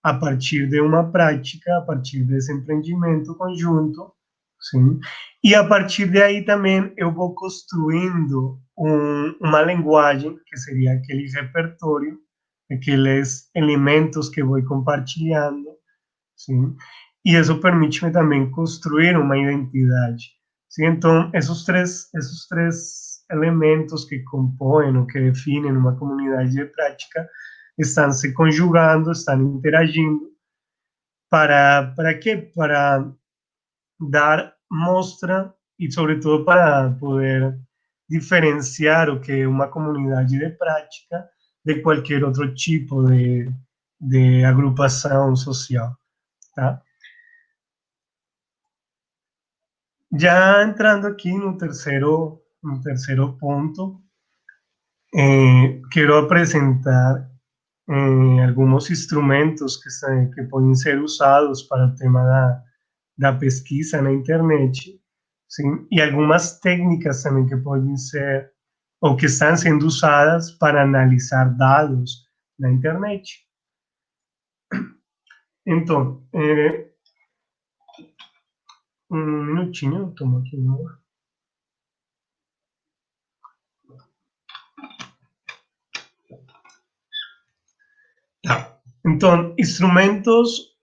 a partir de uma prática, a partir desse empreendimento conjunto, sim? E a partir de aí também eu vou construindo uma linguagem, que seria aquele repertório, aqueles elementos que vou compartilhando, sim? E isso permite-me também construir uma identidade, sim? Então, esses três elementos que compõem ou que definem uma comunidade de prática estão se conjugando, estão interagindo. Para quê? Para dar mostra e, sobretudo, para poder diferenciar o que é uma comunidade de prática de qualquer outro tipo de agrupação social, tá? Já entrando aqui no terceiro ponto, quero apresentar alguns instrumentos que podem ser usados para o tema da pesquisa na internet, sim? E algumas técnicas também que podem ser ou que estão sendo usadas para analisar dados na internet. Então, um minutinho, eu tomo aqui uma. Tá. Então, instrumentos,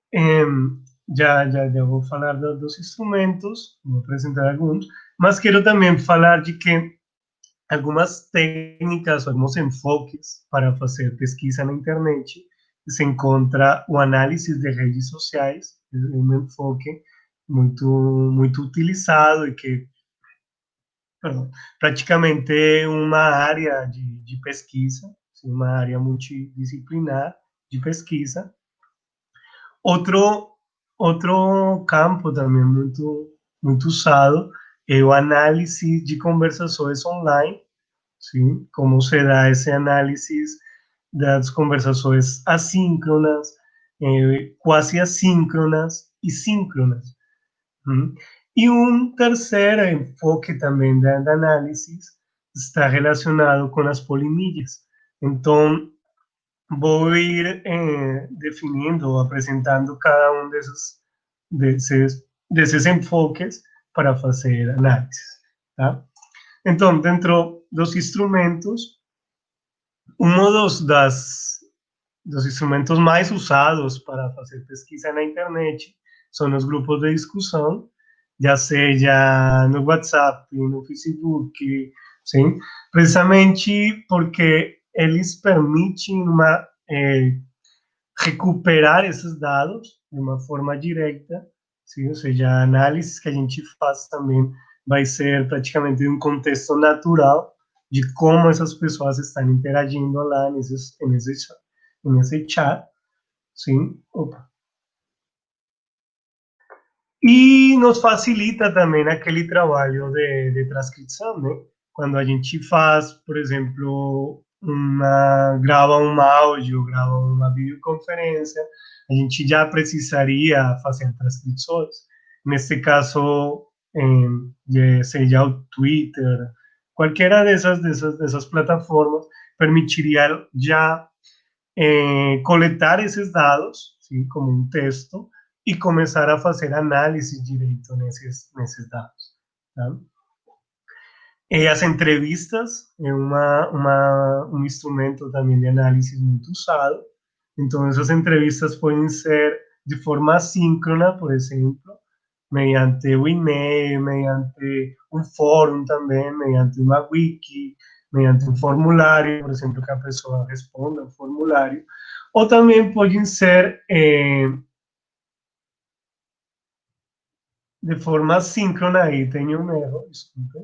já vou falar dos instrumentos, vou apresentar alguns, mas quero também falar de que algumas técnicas, alguns enfoques para fazer pesquisa na internet, se encontra o análise de redes sociais, é um enfoque muito utilizado e que, perdão, praticamente é uma área de pesquisa, uma área multidisciplinar de pesquisa. Outro campo também muito usado é o análise de conversações online, sim? Como se dá esse análise das conversações assíncronas, quase assíncronas e síncronas. E um terceiro enfoque também da análise está relacionado com as polimídias. Então, vou ir definindo ou apresentando cada um desses enfoques para fazer análise. Tá? Então, dentro dos instrumentos, dos instrumentos mais usados para fazer pesquisa na internet são os grupos de discussão, já seja no WhatsApp, no Facebook, sim? Precisamente porque eles permitem recuperar esses dados de uma forma direta, sim? Ou seja, a análise que a gente faz também vai ser praticamente um contexto natural de como essas pessoas estão interagindo lá nesse chat, sim? Opa. E nos facilita também aquele trabalho de transcrição, né? Quando a gente faz, por exemplo, grava um áudio, grava uma videoconferência, a gente já precisaria fazer transcrições. Nesse caso, seja o Twitter, qualquer dessas plataformas permitiria já coletar esses dados, sim, como um texto, e começar a fazer análise direito nesses dados. Tá? E as entrevistas é um instrumento também de análise muito usado. Então, essas entrevistas podem ser de forma assíncrona, por exemplo, mediante o e-mail, mediante um fórum também, mediante uma wiki, mediante um formulário, por exemplo, que a pessoa responda ao formulário, ou também podem ser de forma síncrona, aí tem um erro, desculpe,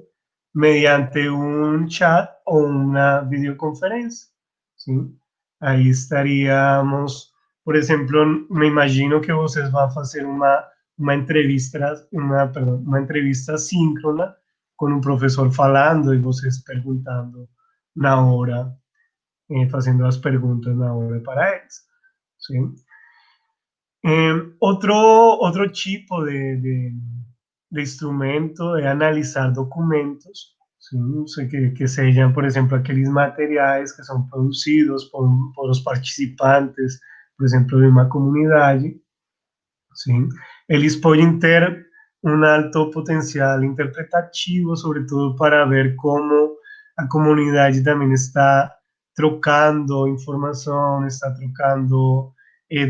mediante um chat ou uma videoconferência, sim? Aí estaríamos, por exemplo, me imagino que vocês vão fazer uma entrevista síncrona com um professor falando e vocês perguntando na hora, fazendo as perguntas na hora para eles, sim? Outro tipo de instrumento é analisar documentos, sim? Que sejam, por exemplo, aqueles materiais que são produzidos por os participantes, por exemplo, de uma comunidade, sim? Eles podem ter um alto potencial interpretativo, sobretudo para ver como a comunidade também está trocando informação, está trocando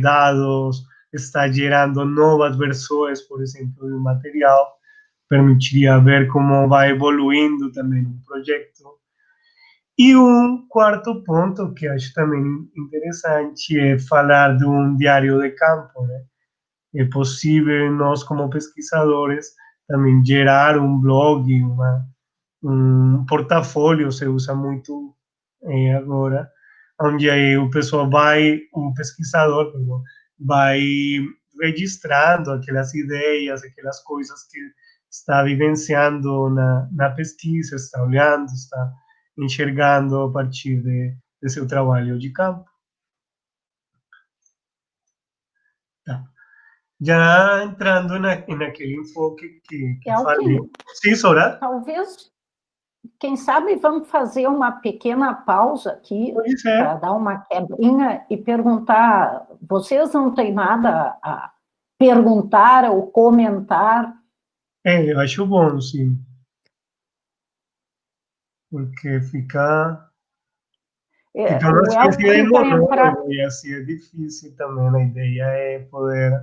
dados, está gerando novas versões, por exemplo, do material, permitiria ver como vai evoluindo também o projeto. E um quarto ponto que acho também interessante é falar de um diário de campo, né? É possível nós, como pesquisadores, também gerar um blog, um portfólio, se usa muito agora, onde aí o pesquisador, perdão, vai registrando aquelas ideias, aquelas coisas que está vivenciando na pesquisa, está olhando, está enxergando a partir de seu trabalho de campo. Tá. Já entrando naquele enfoque que falei. Sim, Soraya? Talvez, quem sabe, vamos fazer uma pequena pausa aqui para dar uma quebrinha e perguntar. Vocês não têm nada a perguntar ou comentar? Eu acho bom, sim. Porque fica uma espécie de monólogo e assim é difícil também. A ideia é poder...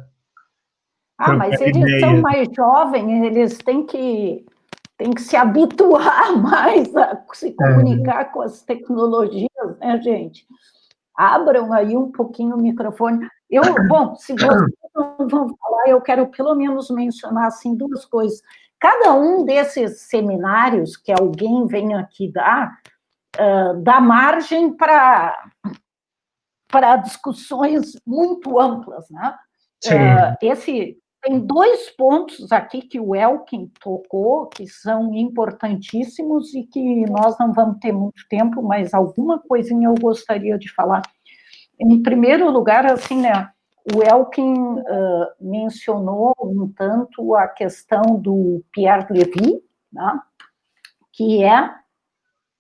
mas eles são mais jovens, eles têm que se habituar mais a se comunicar com as tecnologias, né, gente? Abram aí um pouquinho o microfone. Bom, se vocês não vão falar, eu quero pelo menos mencionar assim, duas coisas. Cada um desses seminários que alguém vem aqui dar, dá margem para discussões muito amplas, né? Tem dois pontos aqui que o Elkin tocou, que são importantíssimos e que nós não vamos ter muito tempo, mas alguma coisinha eu gostaria de falar. Em primeiro lugar, assim, né, o Elkin mencionou um tanto a questão do Pierre Levy, né, que é,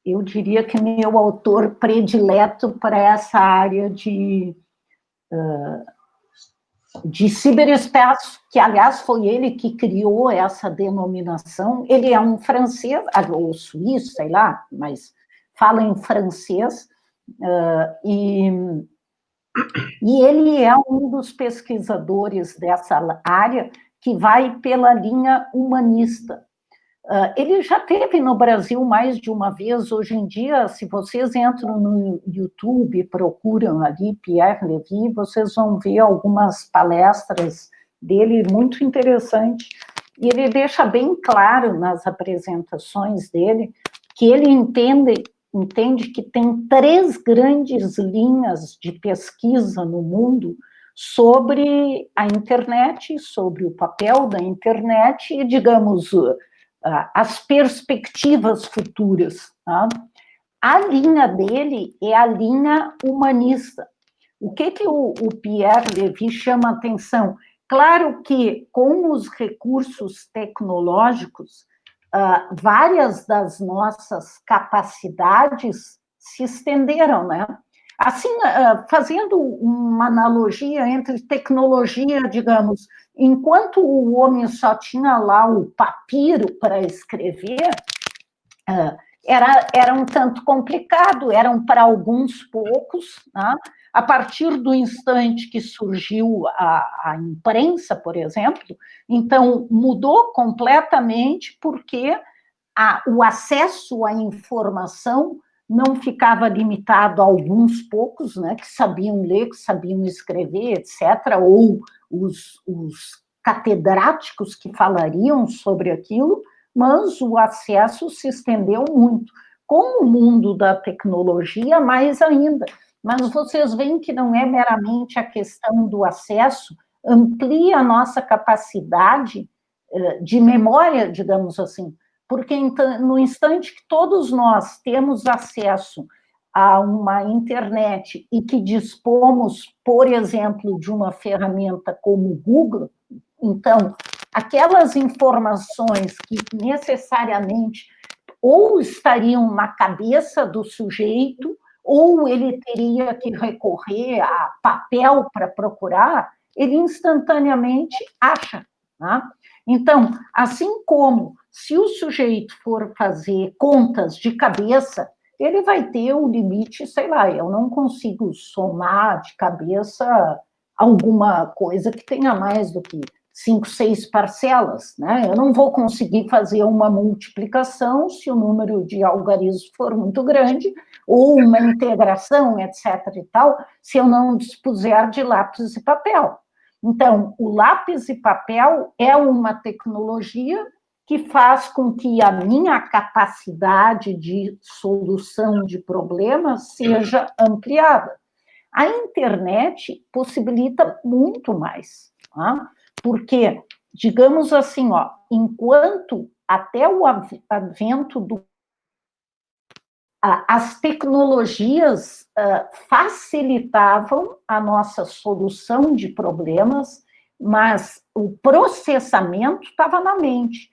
eu diria que meu autor predileto para essa área de ciberespaço, que, aliás, foi ele que criou essa denominação. Ele é um francês, ou suíço, sei lá, mas fala em francês, e ele é um dos pesquisadores dessa área que vai pela linha humanista. Ele já teve no Brasil mais de uma vez. Hoje em dia, se vocês entram no YouTube, procuram ali Pierre Levy, vocês vão ver algumas palestras dele muito interessantes. E ele deixa bem claro nas apresentações dele que ele entende que tem 3 grandes linhas de pesquisa no mundo sobre a internet, sobre o papel da internet e, digamos, as perspectivas futuras. Tá? A linha dele é a linha humanista. O que o Pierre Levy chama atenção? Claro que, com os recursos tecnológicos, várias das nossas capacidades se estenderam, né? Assim, fazendo uma analogia entre tecnologia, digamos, enquanto o homem só tinha lá o papiro para escrever, era um tanto complicado, eram para alguns poucos, né? A partir do instante que surgiu a imprensa, por exemplo, então mudou completamente, porque o acesso à informação não ficava limitado a alguns poucos, né, que sabiam ler, que sabiam escrever, etc., ou os catedráticos que falariam sobre aquilo, mas o acesso se estendeu muito. Com o mundo da tecnologia, mais ainda. Mas vocês veem que não é meramente a questão do acesso, amplia a nossa capacidade de memória, digamos assim, porque no instante que todos nós temos acesso a uma internet e que dispomos, por exemplo, de uma ferramenta como o Google, então, aquelas informações que necessariamente ou estariam na cabeça do sujeito, ou ele teria que recorrer a papel para procurar, ele instantaneamente acha. Né? Então, assim como se o sujeito for fazer contas de cabeça, ele vai ter o limite, sei lá, eu não consigo somar de cabeça alguma coisa que tenha mais do que 5, 6 parcelas, né? Eu não vou conseguir fazer uma multiplicação se o número de algarismos for muito grande, ou uma integração, etc. e tal, se eu não dispuser de lápis e papel. Então, o lápis e papel é uma tecnologia que faz com que a minha capacidade de solução de problemas seja ampliada. A internet possibilita muito mais, tá? Porque, digamos assim, enquanto até o advento as tecnologias facilitavam a nossa solução de problemas, mas o processamento estava na mente.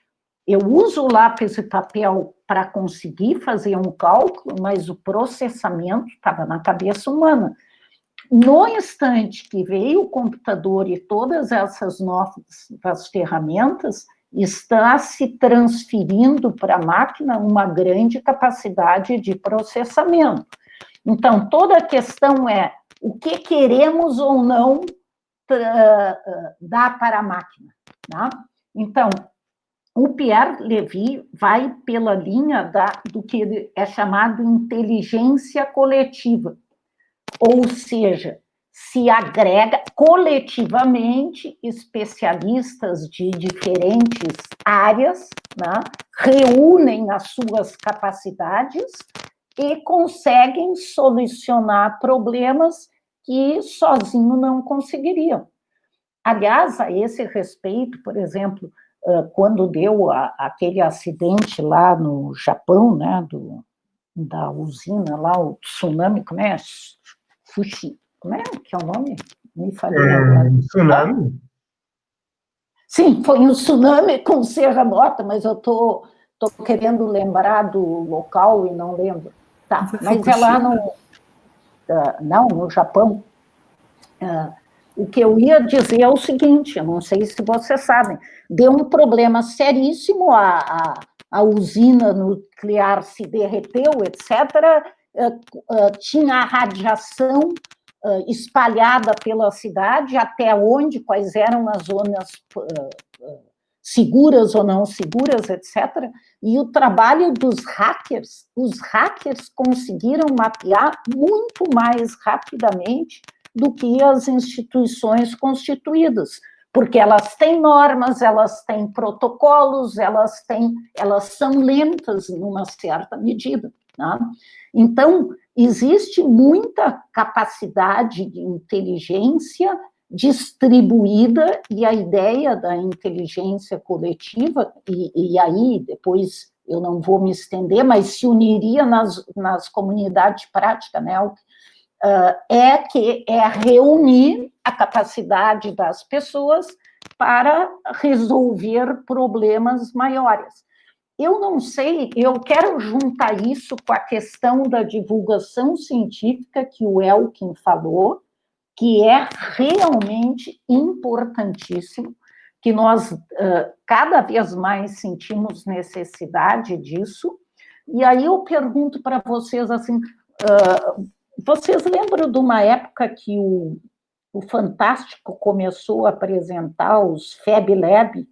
Eu uso lápis e papel para conseguir fazer um cálculo, mas o processamento estava na cabeça humana. No instante que veio o computador e todas essas novas ferramentas, está se transferindo para a máquina uma grande capacidade de processamento. Então, toda a questão é o que queremos ou não dar para a máquina. Tá? Então, o Pierre Levy vai pela linha do que é chamado inteligência coletiva, ou seja, se agrega coletivamente especialistas de diferentes áreas, né, reúnem as suas capacidades e conseguem solucionar problemas que sozinho não conseguiriam. Aliás, a esse respeito, por exemplo, quando deu aquele acidente lá no Japão, né, da usina lá, o tsunami, como é? Fushi, como é que é o nome? Me falei agora. Tsunami? Sim, foi um tsunami com Serra Morta, mas eu estou querendo lembrar do local e não lembro. Tá, mas é lá no Japão. O que eu ia dizer é o seguinte, eu não sei se vocês sabem, deu um problema seríssimo, a usina nuclear se derreteu, etc., tinha a radiação espalhada pela cidade, até onde, quais eram as zonas seguras ou não seguras, etc., e o trabalho dos hackers, os hackers conseguiram mapear muito mais rapidamente do que as instituições constituídas, porque elas têm normas, elas têm protocolos, elas são lentas numa certa medida, né? Então, existe muita capacidade de inteligência distribuída, e a ideia da inteligência coletiva, e aí depois eu não vou me estender, mas se uniria nas comunidades práticas, né? É reunir a capacidade das pessoas para resolver problemas maiores. Eu não sei, eu quero juntar isso com a questão da divulgação científica que o Elkin falou, que é realmente importantíssimo, que nós cada vez mais sentimos necessidade disso. E aí eu pergunto para vocês assim, vocês lembram de uma época que o Fantástico começou a apresentar os Fab Lab,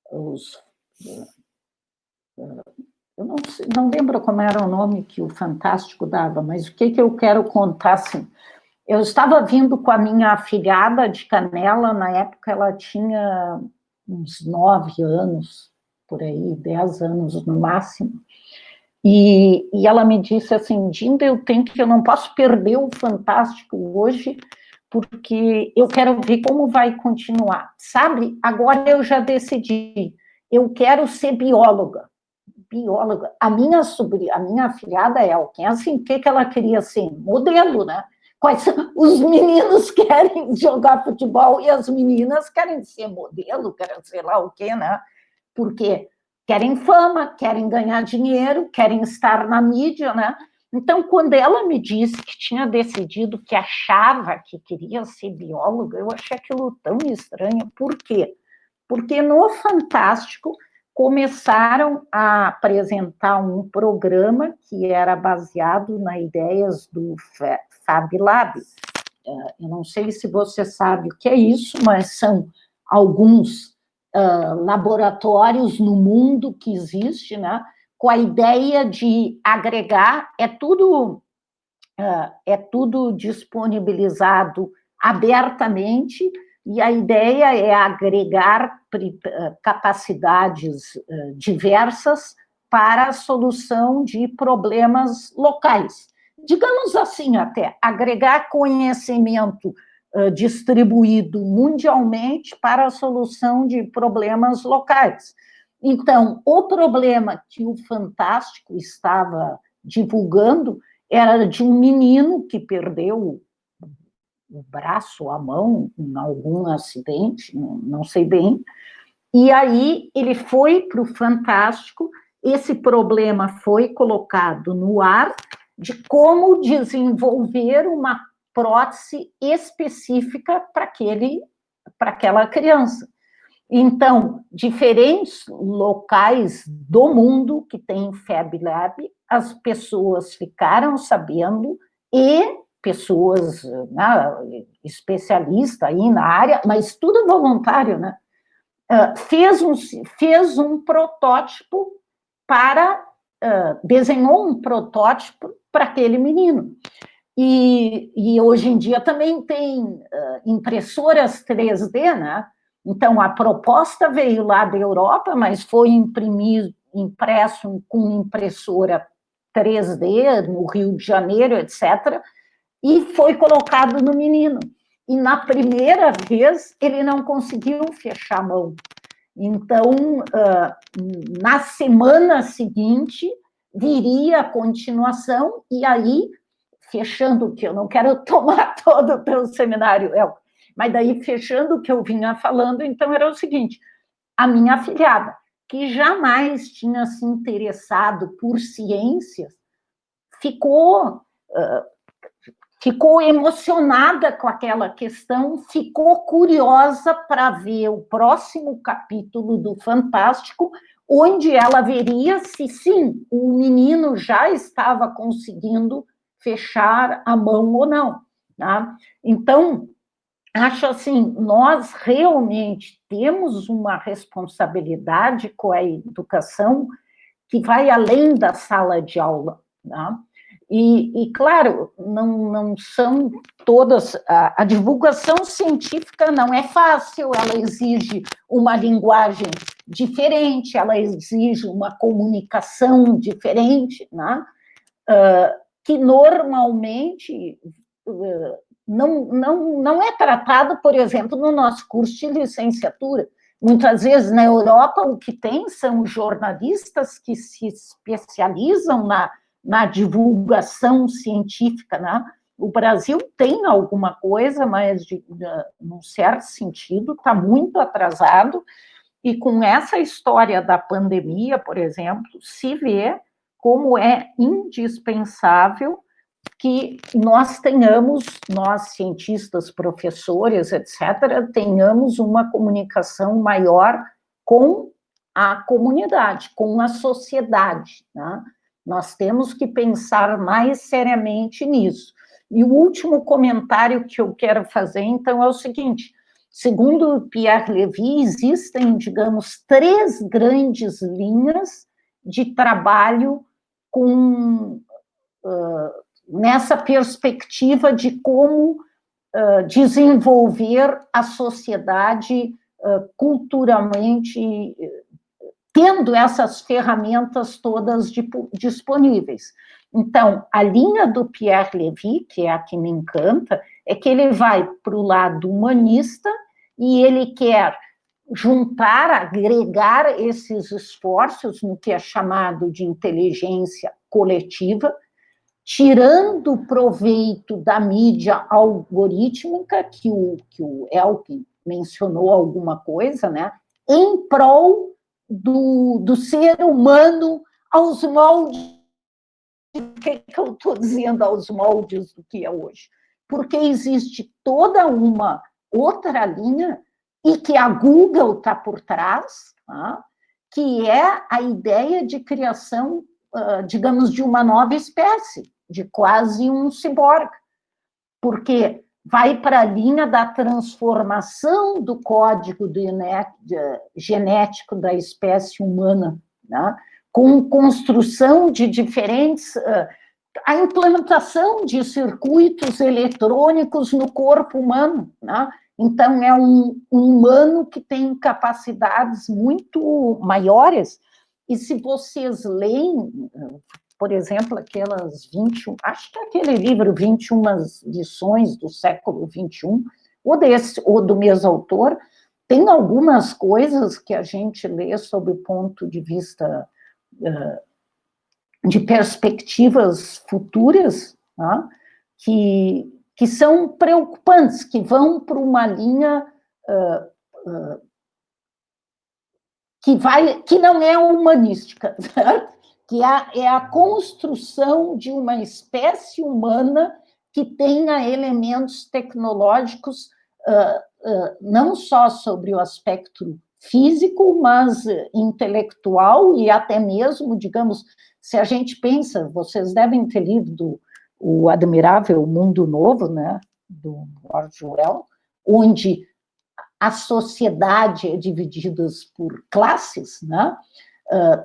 eu não lembro como era o nome que o Fantástico dava, mas o que eu quero contar, assim, eu estava vindo com a minha afilhada de Canela, na época ela tinha uns 9 anos, por aí, 10 anos no máximo, e ela me disse assim, Dinda, eu não posso perder o Fantástico hoje, porque eu quero ver como vai continuar. Sabe, agora eu já decidi, eu quero ser bióloga. A minha afilhada é Elkin, assim, o que ela queria ser? Modelo, né? Os meninos querem jogar futebol e as meninas querem ser modelo, querem sei lá o quê, né? Porque querem fama, querem ganhar dinheiro, querem estar na mídia, né? Então, quando ela me disse que tinha decidido que achava que queria ser bióloga, eu achei aquilo tão estranho. Por quê? Porque no Fantástico começaram a apresentar um programa que era baseado nas ideias do Fab Lab. Eu não sei se você sabe o que é isso, mas são alguns laboratórios no mundo que existe, né, com a ideia de agregar, é tudo disponibilizado abertamente, e a ideia é agregar capacidades diversas para a solução de problemas locais. Digamos assim, até, agregar conhecimento distribuído mundialmente para a solução de problemas locais. Então, o problema que o Fantástico estava divulgando era de um menino que perdeu o braço, a mão, em algum acidente, não sei bem, e aí ele foi para o Fantástico, esse problema foi colocado no ar de como desenvolver uma prótese específica para aquela criança. Então, diferentes locais do mundo que tem Fab Lab, as pessoas ficaram sabendo, e pessoas, né, especialistas aí na área, mas tudo voluntário, né? Fez um protótipo desenhou um protótipo para aquele menino. E hoje em dia também tem impressoras 3D, né? Então, a proposta veio lá da Europa, mas foi impresso com impressora 3D no Rio de Janeiro, etc., e foi colocado no menino. E na primeira vez, ele não conseguiu fechar a mão. Então, na semana seguinte, viria a continuação, e aí fechando, que eu não quero tomar todo o teu seminário, mas daí, fechando o que eu vinha falando, então era o seguinte, a minha afilhada, que jamais tinha se interessado por ciências, ficou emocionada com aquela questão, ficou curiosa para ver o próximo capítulo do Fantástico, onde ela veria se, sim, o menino já estava conseguindo fechar a mão ou não. Tá? Então, acho assim, nós realmente temos uma responsabilidade com a educação que vai além da sala de aula. Tá? E, claro, não são todas... A divulgação científica não é fácil, ela exige uma linguagem diferente, ela exige uma comunicação diferente, né? Que normalmente não é tratado, por exemplo, no nosso curso de licenciatura. Muitas vezes, na Europa, o que tem são jornalistas que se especializam na divulgação científica, né? O Brasil tem alguma coisa, mas, num certo sentido, está muito atrasado, e com essa história da pandemia, por exemplo, se vê como é indispensável que nós tenhamos, nós cientistas, professores, etc., tenhamos uma comunicação maior com a comunidade, com a sociedade, né? Nós temos que pensar mais seriamente nisso. E o último comentário que eu quero fazer, então, é o seguinte: segundo Pierre Levy, existem, digamos, 3 grandes linhas de trabalho nessa perspectiva de como desenvolver a sociedade culturalmente, tendo essas ferramentas todas disponíveis. Então, a linha do Pierre Levy, que é a que me encanta, é que ele vai para o lado humanista e ele quer juntar, agregar esses esforços no que é chamado de inteligência coletiva, tirando proveito da mídia algorítmica, que o Elkin mencionou alguma coisa, né, em prol do ser humano aos moldes. Por que eu estou dizendo aos moldes do que é hoje? Porque existe toda uma outra linha, e que a Google está por trás, tá? Que é a ideia de criação, digamos, de uma nova espécie, de quase um ciborgue, porque vai para a linha da transformação do código genético da espécie humana, né? Com construção de diferentes... a implementação de circuitos eletrônicos no corpo humano, né? Então, é um humano que tem capacidades muito maiores, e se vocês leem, por exemplo, aquelas 21, acho que é aquele livro, 21 lições do século XXI, ou do mesmo autor, tem algumas coisas que a gente lê sob o ponto de vista de perspectivas futuras, tá? Que são preocupantes, que vão para uma linha que não é humanística, certo? Que é a construção de uma espécie humana que tenha elementos tecnológicos, não só sobre o aspecto físico, mas intelectual e até mesmo, digamos, se a gente pensa, vocês devem ter lido o admirável Mundo Novo, né, do George Orwell, onde a sociedade é dividida por classes, né?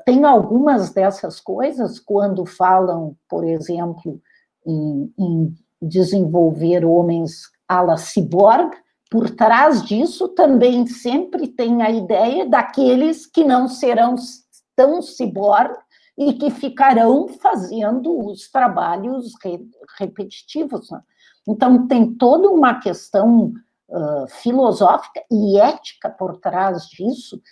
Tem algumas dessas coisas, quando falam, por exemplo, em desenvolver homens à la ciborgue, por trás disso também sempre tem a ideia daqueles que não serão tão ciborgue e que ficarão fazendo os trabalhos repetitivos, né? Então, tem toda uma questão filosófica e ética por trás disso,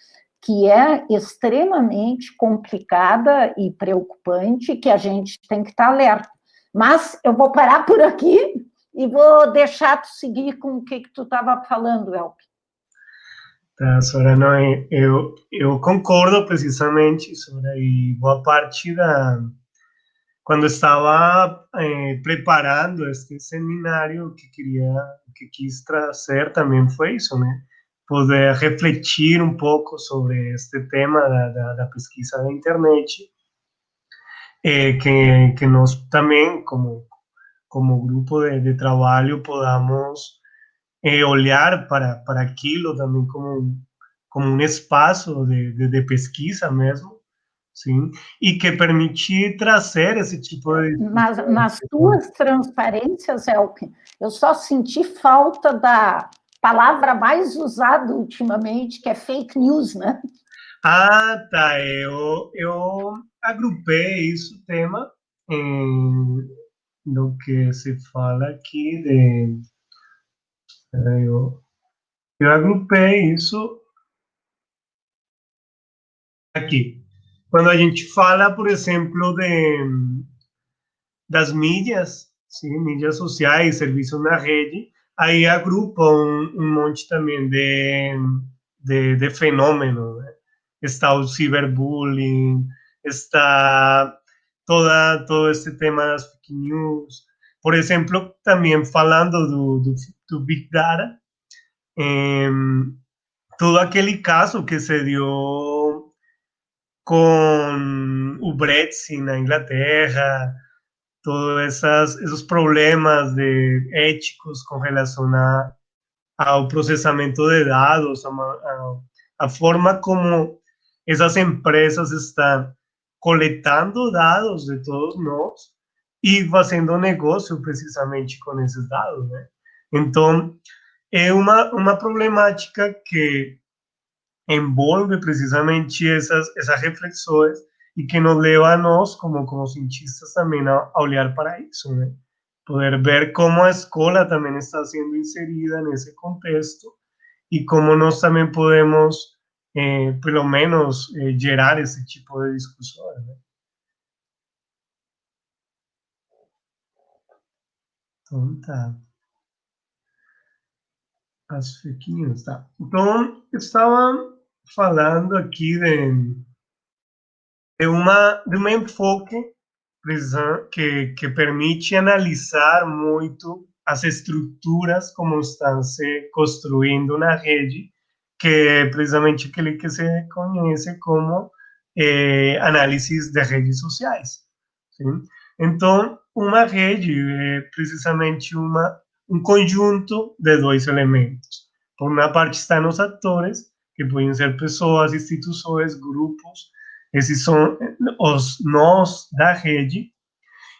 que é extremamente complicada e preocupante, que a gente tem que estar alerta. Mas eu vou parar por aqui e vou deixar tu seguir com o que tu estava falando, Elke. Tá, Sora, não, eu concordo precisamente, Sora, e boa parte quando estava preparando este seminário, o que quis trazer também foi isso, né? Poder refletir um pouco sobre este tema da pesquisa da internet, que nós também, como grupo de trabalho, podamos olhar para aquilo também como um espaço de pesquisa mesmo, sim, e que permitir trazer esse tipo de... Mas nas tuas transparências, Elke, eu só senti falta da palavra mais usada ultimamente, que é fake news, né? Ah, tá, eu agrupei isso, tema, no que se fala aqui eu agrupei isso aqui. Quando a gente fala, por exemplo, das mídias, sim, mídias sociais, serviços na rede, aí agrupa um monte também de fenômeno, né? Está o ciberbullying, está todo este tema das fake news. Por exemplo, também falando do Big Data, todo aquele caso que se deu com o Brexit na Inglaterra, todos esos problemas éticos com relação ao processamento de dados, a forma como essas empresas estão coletando dados de todos nós e fazendo negócio precisamente com esses dados, né? Então, é uma problemática que envolve precisamente essas reflexões e que nos leva a nós, como cientistas, também a olhar para isso, né? Poder ver como a escola também está sendo inserida nesse contexto e como nós também podemos, pelo menos, gerar esse tipo de discussões, né? Então, tá. As fake news, tá. Então, eu estava falando aqui de um enfoque que permite analisar muito as estruturas como estão se construindo na rede, que é precisamente aquele que se conhece como análises de redes sociais. Sim? Então, uma rede é precisamente um conjunto de dois elementos. Por uma parte estão os atores, que podem ser pessoas, instituições, grupos, esses são os nós da rede.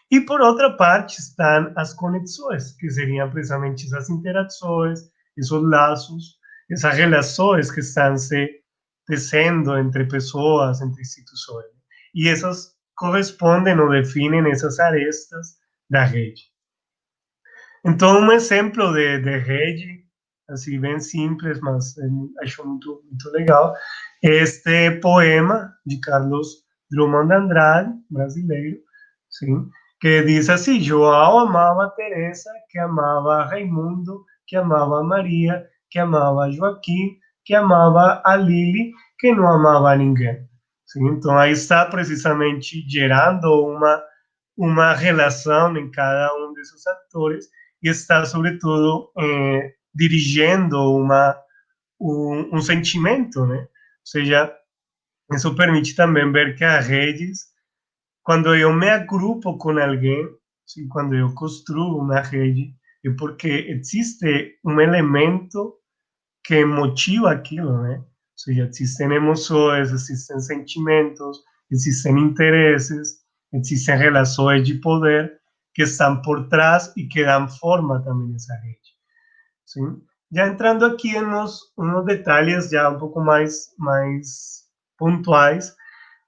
E, por outra parte, estão as conexões, que seriam precisamente essas interações, esses laços, essas relações que estão se tecendo entre pessoas, entre instituições. E essas correspondem ou definem essas arestas da rede. Então, um exemplo de rede, assim, bem simples, mas acho muito, muito legal, é este poema de Carlos Drummond de Andrade, brasileiro, sim, que diz assim: João amava a Teresa, que amava a Raimundo, que amava a Maria, que amava a Joaquim, que amava a Lili, que não amava a ninguém. Sim, então, aí está precisamente gerando uma relação em cada um desses atores e está, sobretudo, dirigindo um sentimento, né? Ou seja, isso permite também ver que as redes, quando eu me agrupo com alguém, assim, quando eu construo uma rede, é porque existe um elemento que motiva aquilo, né? Ou seja, existem emoções, existem sentimentos, existem interesses, existem relações de poder que estão por trás e que dão forma também a essa rede. Sim? Já entrando aqui em uns detalhes já um pouco mais pontuais,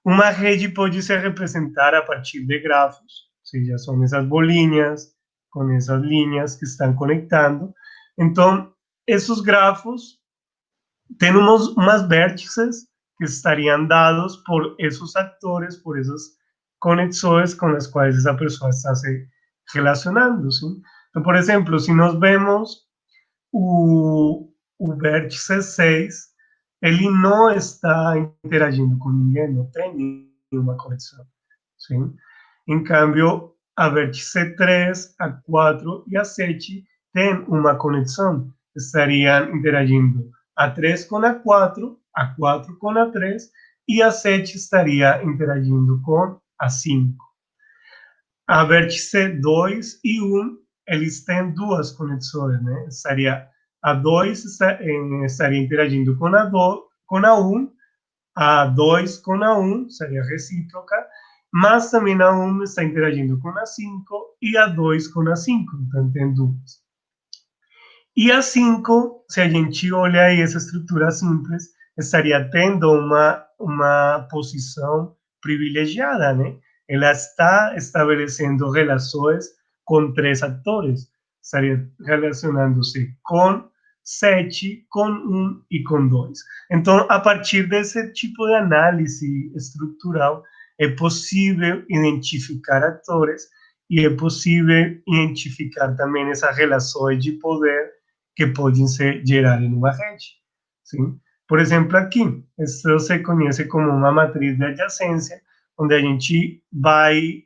uma rede pode se representar a partir de grafos, ou seja, são essas bolinhas com essas linhas que estão conectando. Então, esses grafos têm umas vértices que estariam dados por esses atores, por essas conexões com as quais essa pessoa está se relacionando, sim? Então, por exemplo, se nós vemos o vértice 6, ele não está interagindo com ninguém, não tem nenhuma conexão, sim? Em cambio, a vértice 3, a 4 e a 7 têm uma conexão, estariam interagindo a 3 com a 4 com a 3, e a 7 estaria interagindo com a 5. A vértice 2 e 1, eles têm duas conexões, né? A 2 estaria interagindo com a 1, a 2 com a 1, seria recíproca, mas também a 1 está interagindo com a 5 e a 2 com a 5, então tem duas. E a 5, se a gente olha aí essa estrutura simples, estaria tendo uma posição privilegiada, né? Ela está estabelecendo relações com 3 atores, estaria relacionando-se com 7, com 1 e com 2. Então, a partir desse tipo de análise estrutural, é possível identificar atores e é possível identificar também essas relações de poder que podem se gerar em uma rede, sim? Por exemplo, aqui, isso se conhece como uma matriz de adjacência, onde a gente vai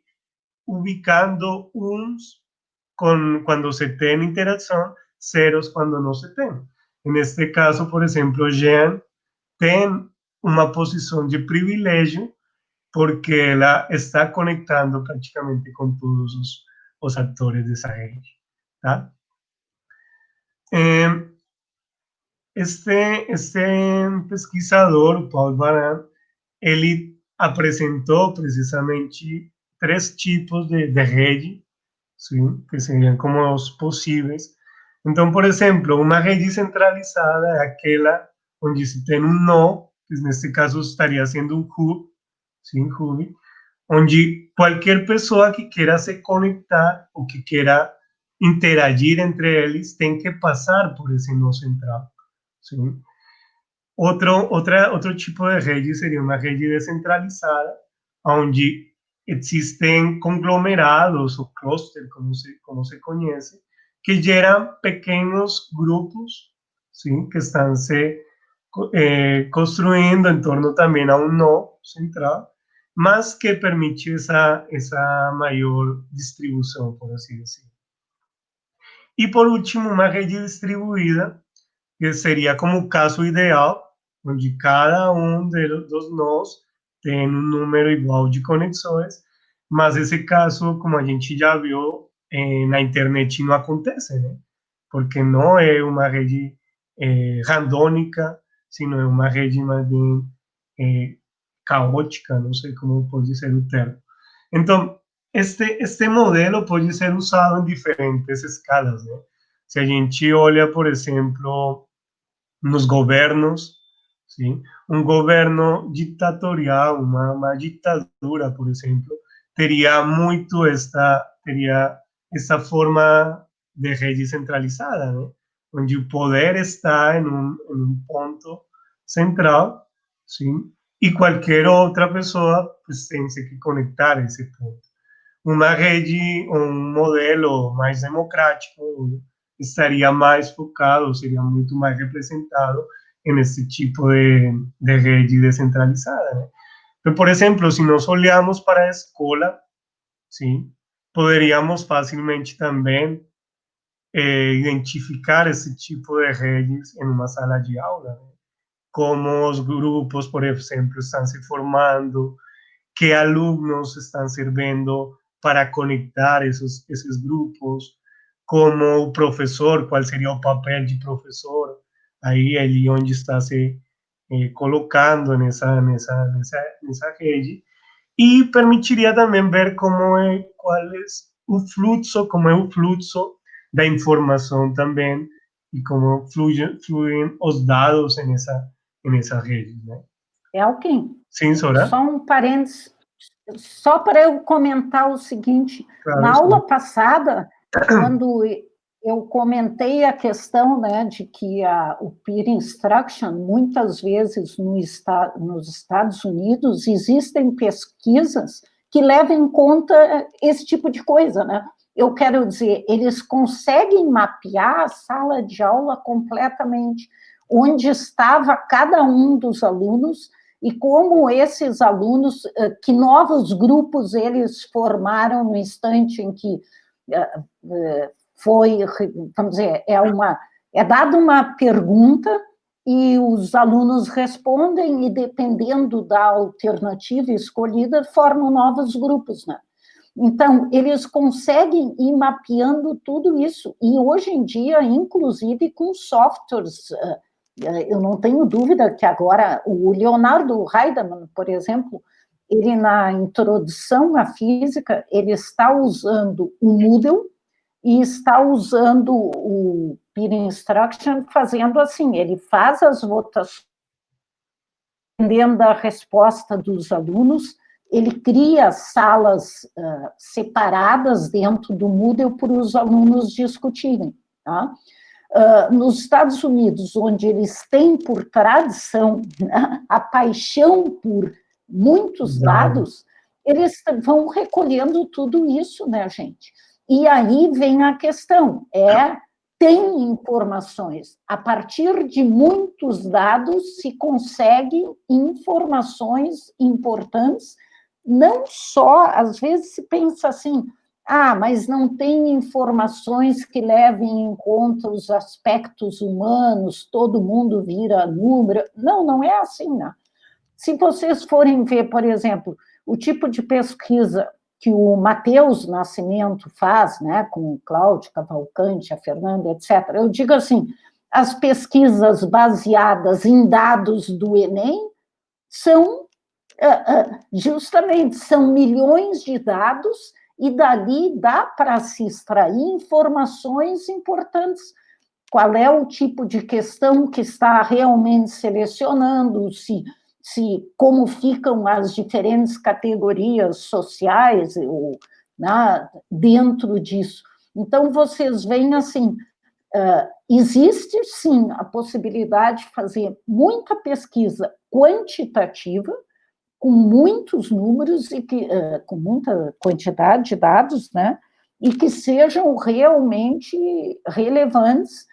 ubicando uns quando se tem interação, ceros quando não se tem. Neste caso, por exemplo, Jean tem uma posição de privilégio porque ela está conectando praticamente com todos os atores dessa rede, tá? Este pesquisador, Paul Baran, ele apresentou precisamente 3 tipos de rede, sim, que seriam como os possíveis. Então, por exemplo, uma rede centralizada é aquela onde se tem um nó, que neste caso estaria sendo um hub, sim, hub, onde qualquer pessoa que queira se conectar ou que queira interagir entre eles tem que passar por esse nó central, sim. Outro tipo de rede seria uma rede descentralizada, onde existem conglomerados ou clusters, como se conhece, que geram pequenos grupos, sim, que estão se construindo em torno também a um nó central, mas que permite essa maior distribuição, por assim dizer. E, por último, uma rede distribuída, que seria como o caso ideal, onde cada um dos nós tem um número igual de conexões, mas esse caso, como a gente já viu, na internet não acontece, né? Porque não é uma rede randômica, sino é uma rede mais bem caótica, não sei como pode ser o termo. Então, este modelo pode ser usado em diferentes escalas, né? Se a gente olha, por exemplo, nos governos, sim, um governo ditatorial, uma ditadura, por exemplo, teria essa forma de rede centralizada, né? Onde o poder está em um ponto central, sim, e qualquer outra pessoa pues, tem que conectar a esse ponto. Uma rede, um modelo mais democrático, estaria mais focado, seria muito mais representado nesse tipo de rede descentralizada, né? Então, por exemplo, se nós olhamos para a escola, sim, poderíamos facilmente também identificar esse tipo de redes em uma sala de aula, né? Como os grupos, por exemplo, estão se formando, que alunos estão servindo para conectar esses grupos, como o professor, qual seria o papel de professor, aí ele onde está se colocando nessa rede, e permitiria também ver como é o fluxo da informação também, e como fluem os dados nessa rede, né? Elkin? Sim, Sora? Só um parênteses, só para eu comentar o seguinte, claro, na aula passada, quando eu comentei a questão, né, de que o peer instruction, muitas vezes nos Estados Unidos, existem pesquisas que levam em conta esse tipo de coisa, né? eu quero dizer, eles conseguem mapear a sala de aula completamente, onde estava cada um dos alunos e como esses alunos, que novos grupos eles formaram no instante em que foi, vamos dizer, é dada uma pergunta e os alunos respondem e, dependendo da alternativa escolhida, formam novos grupos, né? Então, eles conseguem ir mapeando tudo isso, e hoje em dia, inclusive com softwares, eu não tenho dúvida que agora o Leonardo Heidemann, por exemplo, ele na introdução à física, ele está usando o Moodle e está usando o Peer Instruction, fazendo assim, ele faz as votações, dependendo da resposta dos alunos, ele cria salas separadas dentro do Moodle para os alunos discutirem. Tá? Nos Estados Unidos, onde eles têm por tradição, né, a paixão por muitos dados, eles vão recolhendo tudo isso, né, gente? E aí vem a questão, tem informações. A partir de muitos dados se consegue informações importantes, não só, às vezes se pensa assim, mas não tem informações que levem em conta os aspectos humanos, todo mundo vira número. Não, não é assim, não. Se vocês forem ver, por exemplo, o tipo de pesquisa que o Matheus Nascimento faz, né, com o Cláudio Cavalcante, a Fernanda, etc., eu digo assim, as pesquisas baseadas em dados do Enem são justamente, são milhões de dados e dali dá para se extrair informações importantes. Qual é o tipo de questão que está realmente selecionando, como ficam as diferentes categorias sociais dentro disso. Então, vocês veem assim, existe sim a possibilidade de fazer muita pesquisa quantitativa, com muitos números e com muita quantidade de dados, né? E que sejam realmente relevantes,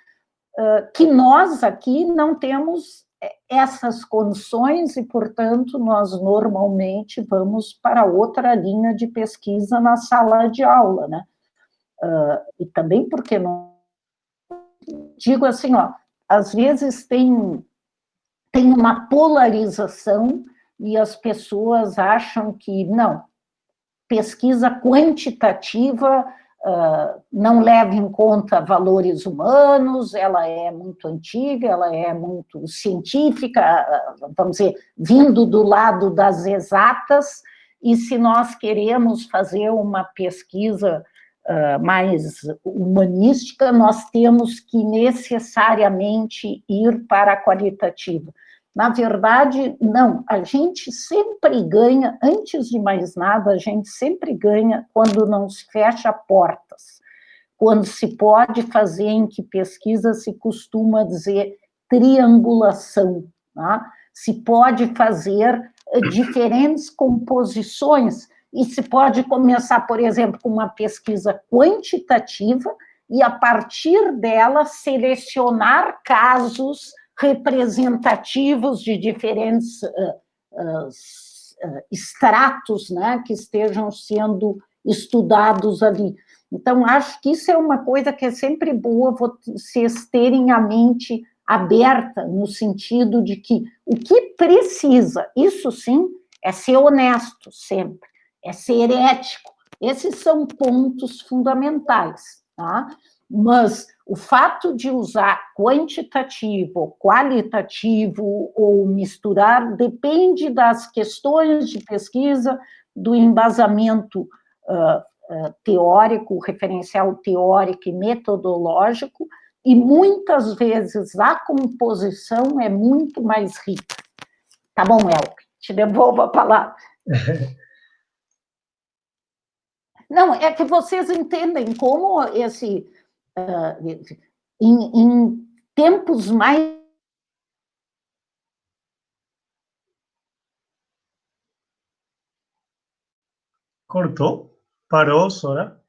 que nós aqui não temos essas condições e, portanto, nós normalmente vamos para outra linha de pesquisa na sala de aula, né? E também porque não digo assim, às vezes tem uma polarização e as pessoas acham que, não, pesquisa quantitativa não leva em conta valores humanos, ela é muito antiga, ela é muito científica, vamos dizer, vindo do lado das exatas, e se nós queremos fazer uma pesquisa mais humanística, nós temos que necessariamente ir para a qualitativa. Na verdade, não, a gente sempre ganha, antes de mais nada, a gente sempre ganha quando não se fecha portas, quando se pode fazer, em que pesquisa se costuma dizer triangulação, tá? Se pode fazer diferentes composições, e se pode começar, por exemplo, com uma pesquisa quantitativa, e a partir dela selecionar casos representativos de diferentes estratos, né, que estejam sendo estudados ali. Então, acho que isso é uma coisa que é sempre boa vocês terem a mente aberta, no sentido de que o que precisa, isso sim, é ser honesto sempre, é ser ético. Esses são pontos fundamentais, tá? Mas o fato de usar quantitativo, qualitativo ou misturar depende das questões de pesquisa, do embasamento teórico, referencial teórico e metodológico, e muitas vezes a composição é muito mais rica. Tá bom, Elke? Te devolvo a palavra. Não, é que vocês entendem como em tempos mais... Cortou? Parou, Sora?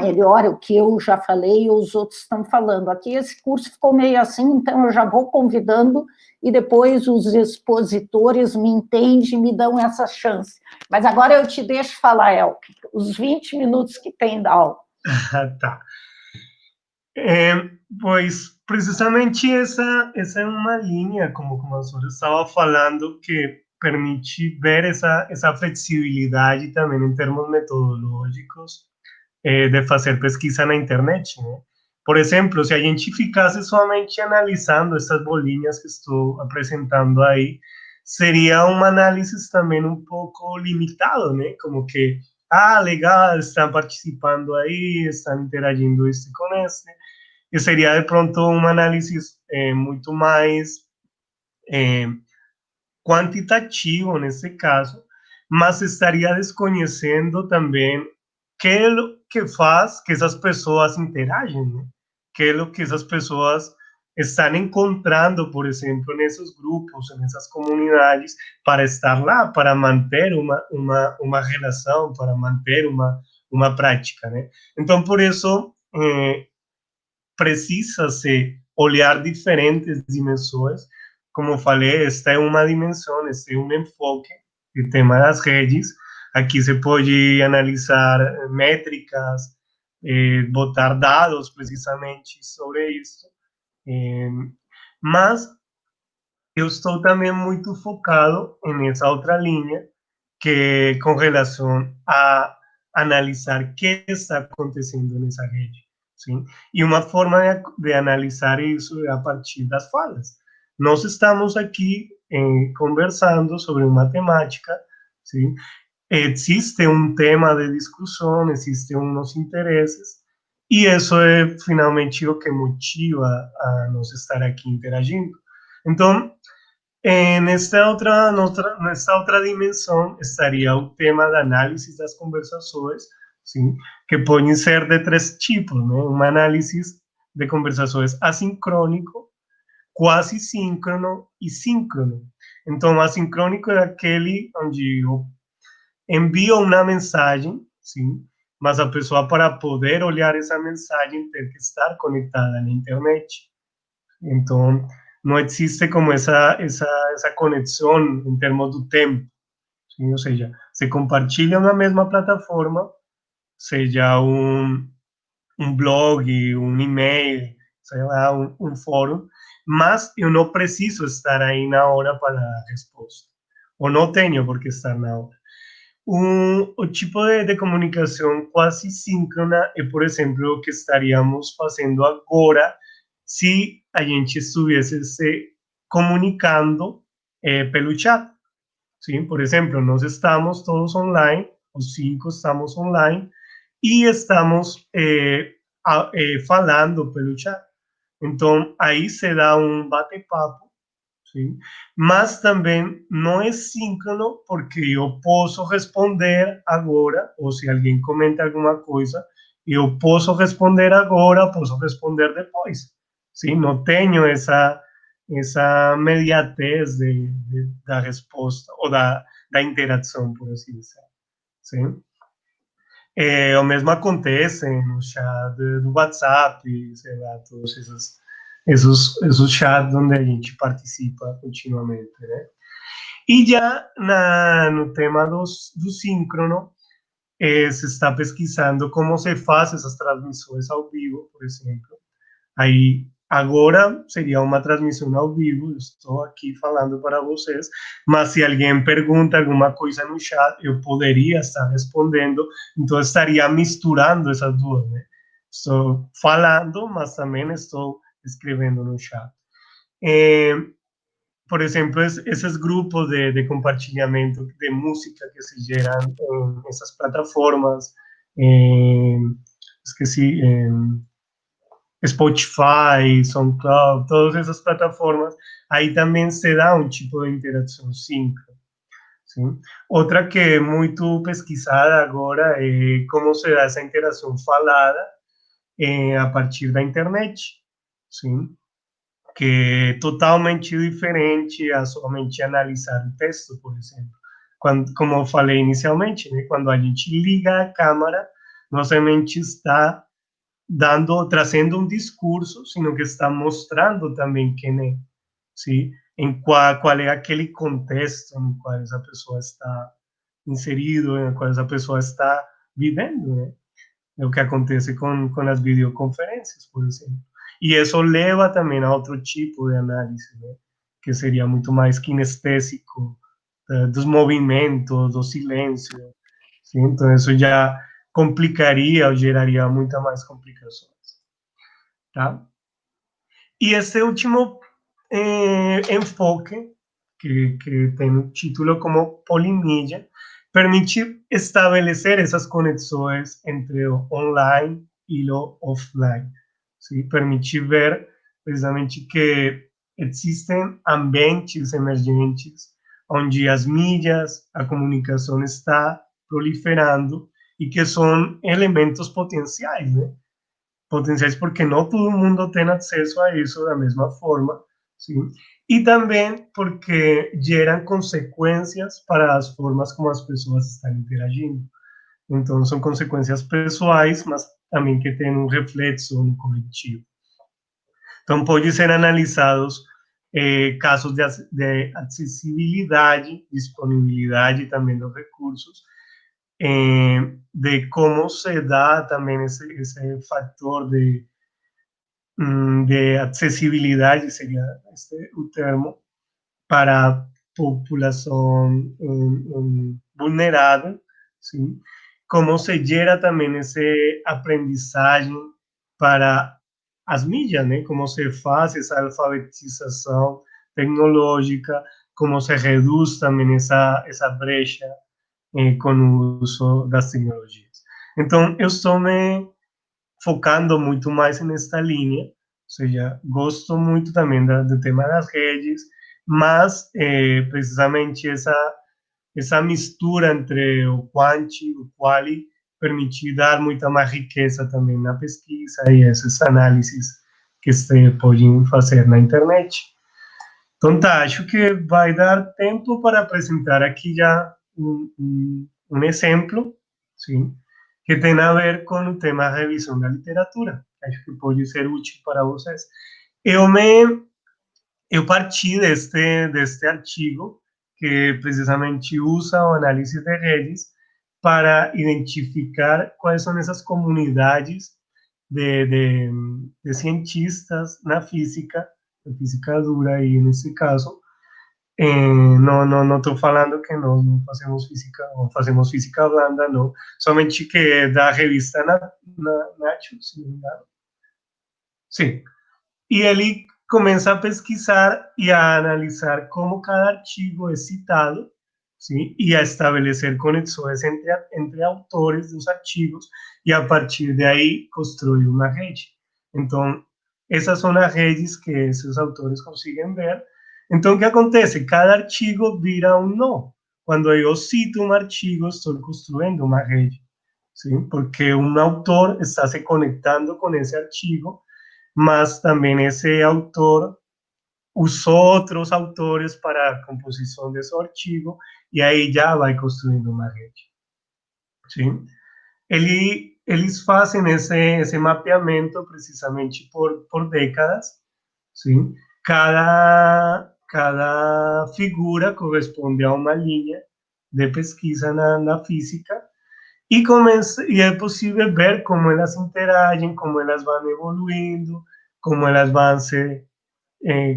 melhor o que eu já falei e os outros estão falando. Aqui esse curso ficou meio assim, então eu já vou convidando e depois os expositores me entendem e me dão essa chance. Mas agora eu te deixo falar, Elke, os 20 minutos que tem da aula. Tá. Pois, precisamente essa é uma linha, como a senhora estava falando, que permite ver essa flexibilidade também em termos metodológicos de fazer pesquisa na internet, né? Por exemplo, se a gente ficasse somente analisando essas bolinhas que estou apresentando aí, seria um análise também um pouco limitado, né? Como que, legal, estão participando aí, estão interagindo este com este, e seria de pronto um análise muito mais quantitativo nesse caso, mas estaria desconhecendo também que é o que faz que essas pessoas interagem, né? Que é o que essas pessoas estão encontrando, por exemplo, nesses grupos, nessas comunidades, para estar lá, para manter uma relação, para manter uma prática, né? Então, por isso, precisa-se olhar diferentes dimensões. Como falei, esta é uma dimensão, este é um enfoque do tema das redes. Aqui se pode analisar métricas, botar dados precisamente sobre isso. Mas eu estou também muito focado nessa outra linha, que com relação a analisar o que está acontecendo nessa rede. Sim? E uma forma de analisar isso é a partir das falas. Nós estamos aqui conversando sobre uma temática, sim? Existe um tema de discussão, existem uns interesses, e isso é finalmente o que motiva a nós estar aqui interagindo. Então, nesta outra dimensão estaria o tema da análise das conversações, sim, que podem ser de três tipos, né? Uma análise de conversações assincrônico, quase síncrono e síncrono. Então, assincrônico é aquele onde eu envio uma mensagem, sim, mas a pessoa, para poder olhar essa mensagem, tem que estar conectada na internet. Então, não existe como essa conexão em termos do tempo. Sim? Ou seja, se compartilha na mesma plataforma, seja um blog, um e-mail, sei lá, um fórum, mas eu não preciso estar aí na hora para a resposta. Ou não tenho por que estar na hora. O tipo de comunicação quase síncrona é, por exemplo, o que estaríamos fazendo agora se a gente estivesse se comunicando pelo chat. Sim? Por exemplo, nós estamos todos online, os 5 estamos online, e estamos falando pelo chat. Então, aí se dá um bate-papo, sim? Mas também não é síncrono, porque eu posso responder agora, ou se alguém comenta alguma coisa, eu posso responder agora, posso responder depois. Sim? Não tenho essa mediatez da resposta, ou da interação, por assim dizer. Sim? O mesmo acontece no chat do WhatsApp, sei lá, todos esses chats onde a gente participa continuamente, né? E já no tema do síncrono, se está pesquisando como se faz essas transmissões ao vivo, por exemplo. Aí, agora seria uma transmissão ao vivo, eu estou aqui falando para vocês, mas se alguém pergunta alguma coisa no chat, eu poderia estar respondendo, então estaria misturando essas duas, né? Estou falando, mas também estou escrevendo no chat. Por exemplo, esses grupos de compartilhamento de música que se geram em essas plataformas, esqueci, Spotify, SoundCloud, todas essas plataformas, aí também se dá um tipo de interação síncrona. Sim? Outra que é muito pesquisada agora é como se dá essa interação falada a partir da internet, sim? Que é totalmente diferente a somente analisar o texto, por exemplo. Como eu falei inicialmente, né? Quando a gente liga a câmera, não somente está trazendo um discurso, sino que está mostrando também quem é, sim? Em qual é aquele contexto no qual essa pessoa está inserido, em qual essa pessoa está vivendo, né? É o que acontece com as videoconferências, por exemplo. E isso leva também a outro tipo de análise, né? Que seria muito mais kinestésico, dos movimentos, do silêncio. Sim? Então, isso já complicaria ou geraria muitas mais complicações. Tá? E esse último enfoque, que tem o título como polimídia, permite estabelecer essas conexões entre o online e o offline. ¿Sí? Permite ver precisamente que existem ambientes emergentes onde as mídias, a comunicação está proliferando e que são elementos potenciais, né? Potenciais porque não todo mundo tem acesso a isso da mesma forma, sim? E também porque geram consequências para as formas como as pessoas estão interagindo. Então, são consequências pessoais, mas também que têm um reflexo no coletivo. Então, pode ser analisados casos de acessibilidade, disponibilidade também dos recursos, de cómo se da también ese factor de accesibilidad, sería un termo, para población vulnerable, ¿sí? Cómo se gera también ese aprendizaje para as mídias, né? Como se faz essa alfabetização tecnológica, como se reduz também essa brecha com o uso das tecnologias. Então, eu estou me focando muito mais nesta linha, ou seja, gosto muito também do tema das redes, mas precisamente essa mistura entre o quanti e o quali permite dar muita mais riqueza também na pesquisa e essas análises que você pode fazer na internet. Então, tá, acho que vai dar tempo para apresentar aqui já um exemplo, sim, que tem a ver com o tema revisão da literatura. Acho que pode ser útil para vocês. Eu parti deste artigo que precisamente usa o análise de redes para identificar quais são essas comunidades de cientistas na física dura aí nesse caso. Não estou falando que nós não fazemos física blanda, não. Somente que é da revista Nature, se não me engano. Sim. E ele começa a pesquisar e a analisar como cada artigo é citado, sim? E a estabelecer conexões entre autores dos artigos e, a partir de aí, construir uma rede. Então, essas são as redes que esses autores conseguem ver. Então, o que acontece? Cada artigo vira um nó. Quando eu cito um artigo, estou construindo uma rede, sim? Porque um autor está se conectando com esse artigo, mas também esse autor usou outros autores para a composição desse artigo, e aí já vai construindo uma rede. Sim? Eles fazem esse mapeamento precisamente por décadas. Sim? Cada figura corresponde a uma linha de pesquisa na física, e é possível ver como elas interagem, como elas vão evoluindo, como elas vão se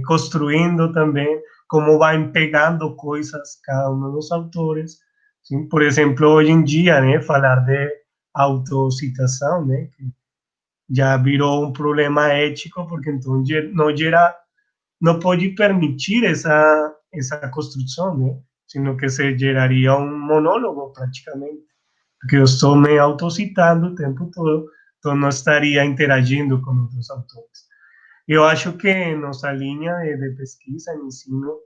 construindo também, como vão pegando coisas cada um dos autores. Sim? Por exemplo, hoje em dia, né, falar de autocitação, né, que já virou um problema ético, porque então não pode permitir essa construção, né, sino que se geraria um monólogo praticamente, porque eu estou me autocitando o tempo todo, então não estaria interagindo com outros autores. Eu acho que nossa linha de pesquisa, de ensino,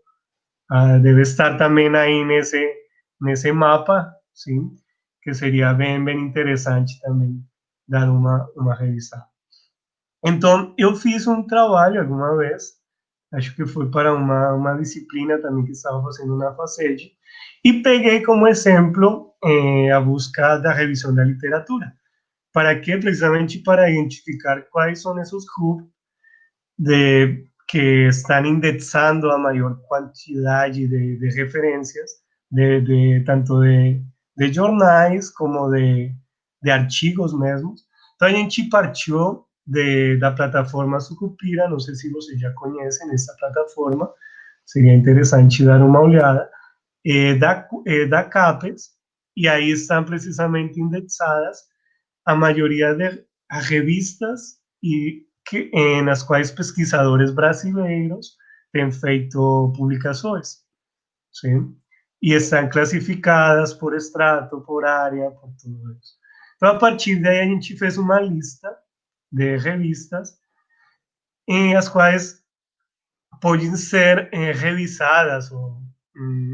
deve estar também aí nesse mapa, sim, que seria bem interessante também dar uma revisão. Então, eu fiz um trabalho alguma vez, acho que foi para uma disciplina também que estava fazendo na FACED, e peguei como exemplo a busca da revisão da literatura. ¿Para qué? Precisamente para identificar cuáles son esos hubs que están indexando a mayor cantidad de referencias, tanto de jornais como de artigos mesmos. Então, a gente partiu da plataforma Sucupira, não sei se vocês já conhecem essa plataforma, seria interessante dar uma olhada, da CAPES, e aí estão precisamente indexadas a maioria de revistas nas quais pesquisadores brasileiros têm feito publicações, sim? E estão classificadas por extrato, por área, por tudo isso. Então, a partir daí, a gente fez uma lista de revistas em as quais podem ser revisadas.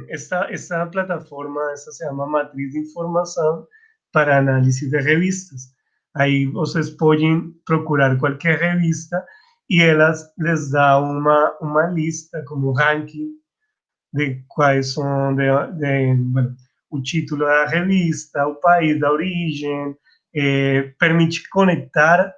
Esta plataforma esta se chama Matriz de Informação para Análise de Revistas. Aí vocês podem procurar qualquer revista e elas les dá uma lista, como ranking de quais são bueno, o título da revista, o país da origem, permite conectar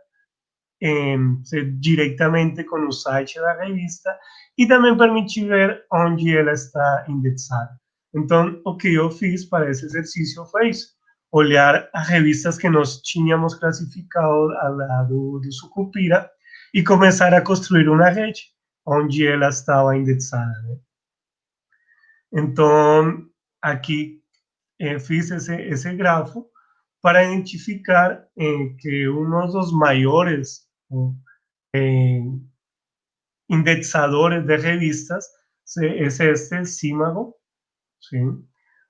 diretamente com o site da revista e também permite ver onde ela está indexada. Então, o que eu fiz para esse exercício foi isso, olhar as revistas que nós tínhamos classificado ao lado do Sucupira e começar a construir uma rede onde ela estava indexada, né? Então, aqui fiz esse grafo para identificar que um dos maiores indexadores de revistas é este Simago, sim?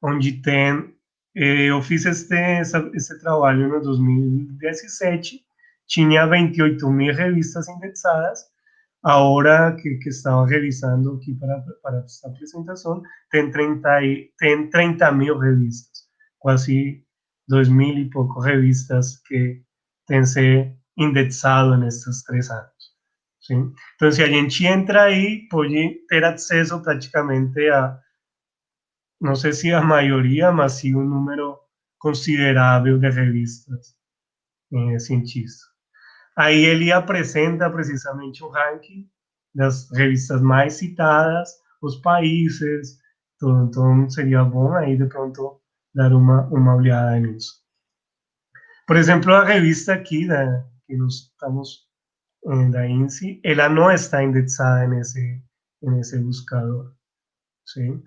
Onde tem, eu fiz esse trabalho no 2017, tinha 28.000 revistas indexadas, agora que estava revisando aqui para esta apresentação, tem 30.000 revistas, quase 2.000 e pouco revistas que têm se indexado nestes 3 anos. Sim? Então, se a gente entra aí, pode ter acesso praticamente a, não sei se a maioria, mas sim um número considerável de revistas científicas. Aí ele apresenta precisamente o ranking das revistas mais citadas, os países, tudo. Então seria bom aí de pronto dar uma olhada nisso. Por exemplo, a revista aqui que nós estamos da INSI, ela não está indexada nesse buscador, sim?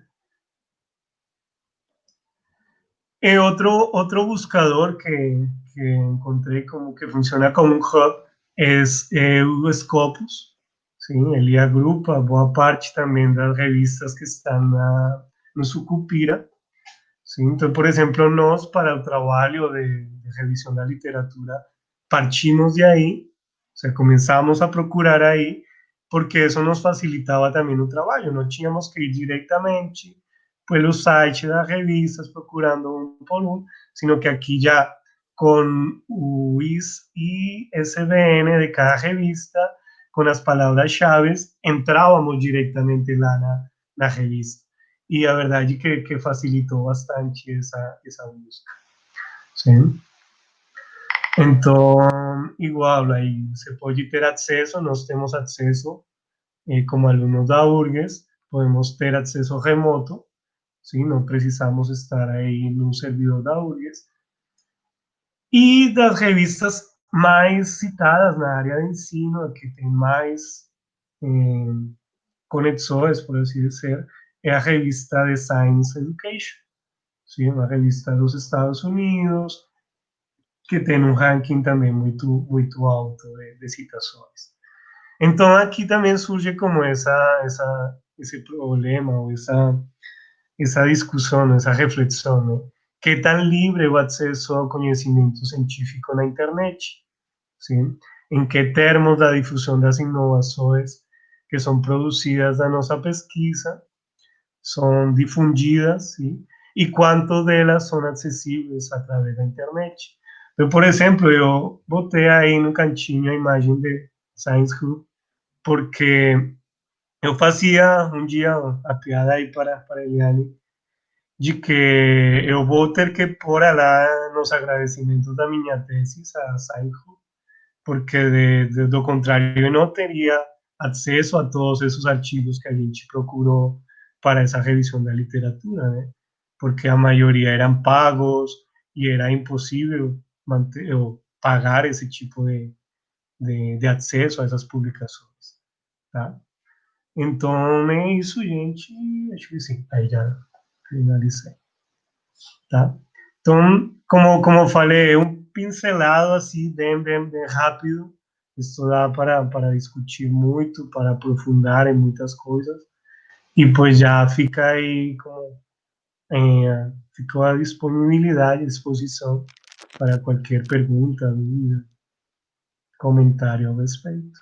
E outro buscador que encontrei como que funciona como um hub é o Scopus, sim? Ele agrupa boa parte também das revistas que estão no Sucupira, sim? Então, por exemplo, nós para o trabalho de revisão da literatura partimos de aí, o sea, começamos a procurar aí, porque isso nos facilitava também o trabalho, não tínhamos que ir diretamente pelo site das revistas procurando um por um, sino que aqui já com o ISBN de cada revista, com as palavras-chave, entrávamos diretamente lá na revista. E a verdade é que facilitou bastante essa busca. Sim? Então, igual, aí você pode ter acesso, nós temos acesso, como alunos da URGS, podemos ter acesso remoto, sim? Não precisamos estar aí no servidor da URGS. E das revistas mais citadas na área de ensino, que tem mais conexões, por assim dizer, é a revista de Science Education, sim? Uma revista dos Estados Unidos, que tem um ranking também muito alto de citações. Então, aqui também surge como esse problema, ou essa discussão, essa reflexão, né? Que é tão livre o acesso ao conhecimento científico na internet, sim? Em que termos da difusão das inovações que são produzidas da nossa pesquisa são difundidas, sim? E quanto delas são acessíveis através da internet. Então, por exemplo, eu botei aí no cantinho a imagem de Science Group, porque eu fazia um dia a piada aí para Eliane, de que eu vou ter que pôr lá nos agradecimentos da minha tese a Saiho, porque do contrário eu não teria acesso a todos esses arquivos que a gente procurou para essa revisão da literatura, né? Porque a maioria eram pagos e era impossível manter ou pagar esse tipo de acesso a essas publicações, tá? Então é isso, gente. Acho que sim. Aí já finalizei, tá? Então, como falei, um pincelado assim, bem rápido. Isso dá para discutir muito, para aprofundar em muitas coisas. E pois já fica aí ficou à disponibilidade, à disposição para qualquer pergunta, dúvida, comentário ao respeito.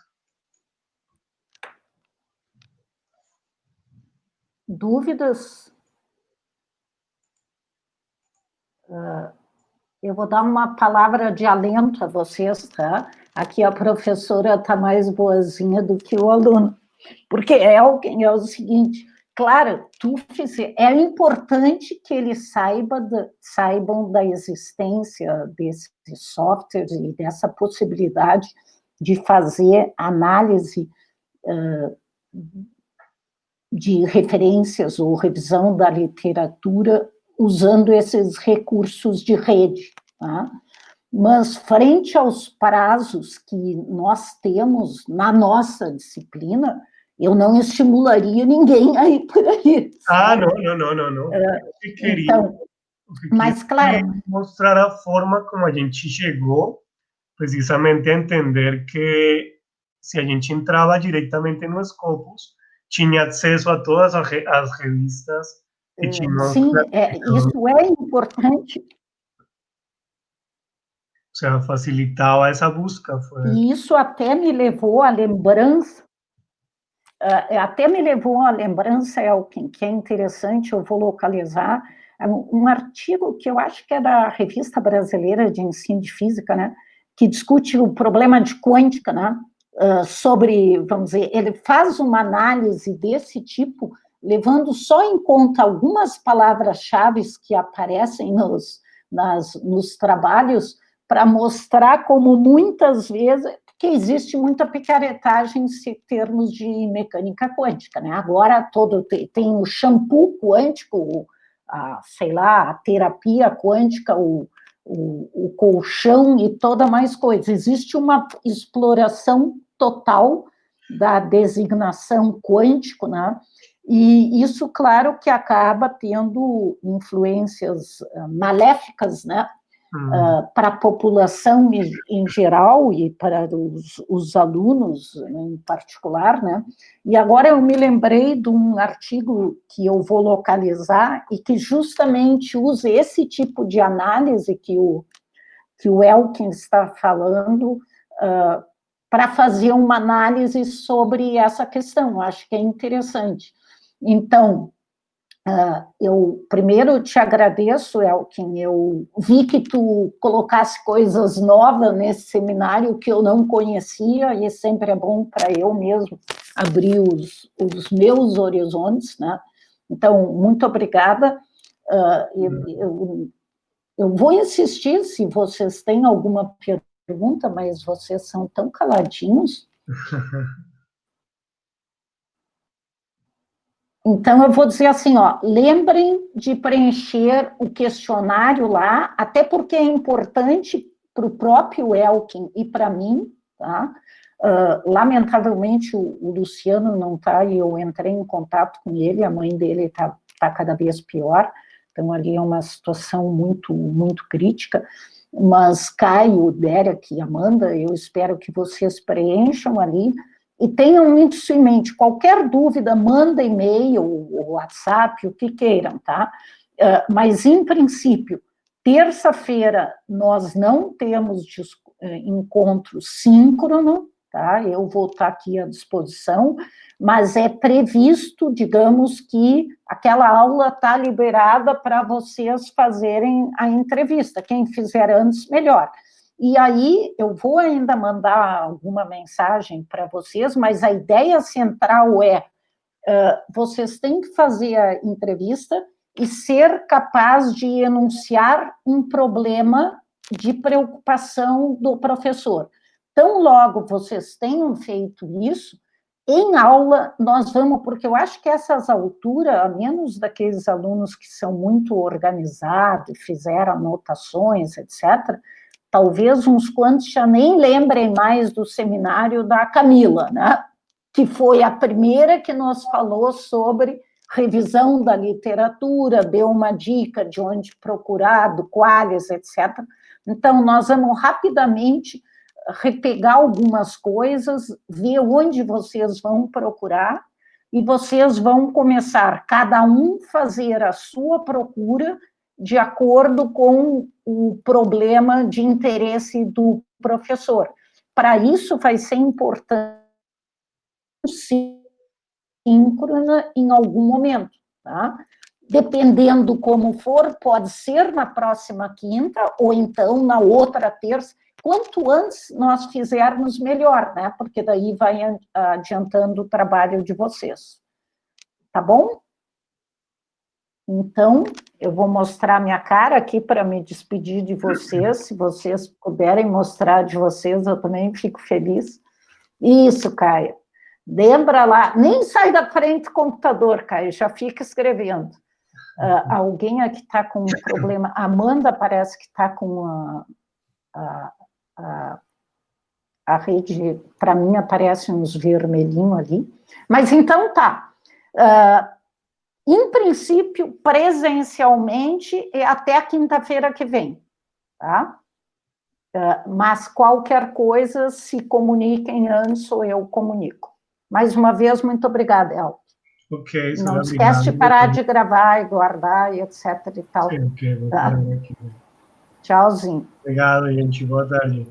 Dúvidas? Eu vou dar uma palavra de alento a vocês, tá? Aqui a professora está mais boazinha do que o aluno, porque é o seguinte, claro, é importante que eles saibam da existência desses softwares e dessa possibilidade de fazer análise de referências ou revisão da literatura usando esses recursos de rede, tá? Mas, frente aos prazos que nós temos na nossa disciplina, eu não estimularia ninguém a ir por aí. Sabe? Não. Então, mas, claro... Mostrar a forma como a gente chegou, precisamente, a entender que se a gente entrava diretamente no Scopus, tinha acesso a todas as revistas que tinham... Sim, isso é importante. O sea, facilitava essa busca. E isso até me levou à lembrança, Elkin, que é interessante, eu vou localizar, um artigo que eu acho que é da Revista Brasileira de Ensino de Física, né, que discute o problema de quântica, né, sobre, vamos dizer, ele faz uma análise desse tipo, levando só em conta algumas palavras-chave que aparecem nos trabalhos, para mostrar como muitas vezes, que existe muita picaretagem em termos de mecânica quântica, né? Agora tem o shampoo quântico, a terapia quântica, o colchão e toda mais coisa. Existe uma exploração total da designação quântico, né? E isso, claro, que acaba tendo influências maléficas, né? Para a população em geral e para os alunos em particular, né? E agora eu me lembrei de um artigo que eu vou localizar e que justamente usa esse tipo de análise que o Elkin está falando para fazer uma análise sobre essa questão. Eu acho que é interessante. Então, eu primeiro te agradeço, Elkin, eu vi que tu colocasse coisas novas nesse seminário que eu não conhecia, e sempre é bom para eu mesmo abrir os meus horizontes, né? Então, muito obrigada. Eu vou insistir se vocês têm alguma pergunta, mas vocês são tão caladinhos. Então, eu vou dizer assim, lembrem de preencher o questionário lá, até porque é importante para o próprio Elkin e para mim, tá? Lamentavelmente, o Luciano não está, e eu entrei em contato com ele, a mãe dele está cada vez pior, então ali é uma situação muito, muito crítica, mas Caio, Derek e Amanda, eu espero que vocês preencham ali, e tenham isso em mente, qualquer dúvida, manda e-mail, ou WhatsApp, o que queiram, tá? Mas, em princípio, terça-feira nós não temos encontro síncrono, tá? Eu vou estar aqui à disposição, mas é previsto, digamos, que aquela aula está liberada para vocês fazerem a entrevista. Quem fizer antes, melhor. E aí, eu vou ainda mandar alguma mensagem para vocês, mas a ideia central é, vocês têm que fazer a entrevista e ser capaz de enunciar um problema de preocupação do professor. Tão logo vocês tenham feito isso, em aula nós vamos, porque eu acho que essas alturas, a menos daqueles alunos que são muito organizados, fizeram anotações, etc., talvez uns quantos já nem lembrem mais do seminário da Camila, né? Que foi a primeira que nos falou sobre revisão da literatura, deu uma dica de onde procurar, do quais, etc. Então, nós vamos rapidamente repegar algumas coisas, ver onde vocês vão procurar, e vocês vão começar, cada um, fazer a sua procura de acordo com o problema de interesse do professor. Para isso, vai ser importante síncrona em algum momento, tá? Dependendo como for, pode ser na próxima quinta, ou então na outra terça. Quanto antes nós fizermos, melhor, né? Porque daí vai adiantando o trabalho de vocês. Tá bom? Então, eu vou mostrar minha cara aqui para me despedir de vocês. Se vocês puderem mostrar de vocês, eu também fico feliz. Isso, Caio. Lembra lá, nem sai da frente do computador, Caio, já fica escrevendo. Alguém aqui está com um problema, a Amanda parece que está com a rede, para mim aparece uns vermelhinhos ali, mas então tá. Em princípio, presencialmente, é até a quinta-feira que vem, tá? Mas qualquer coisa, se comuniquem antes ou eu comunico. Mais uma vez, muito obrigada, El. Ok, não esquece de parar de gravar e guardar e etc e tal. Sim, ok, vou tá? parar aqui. Tchauzinho. Obrigado, gente. Boa tarde.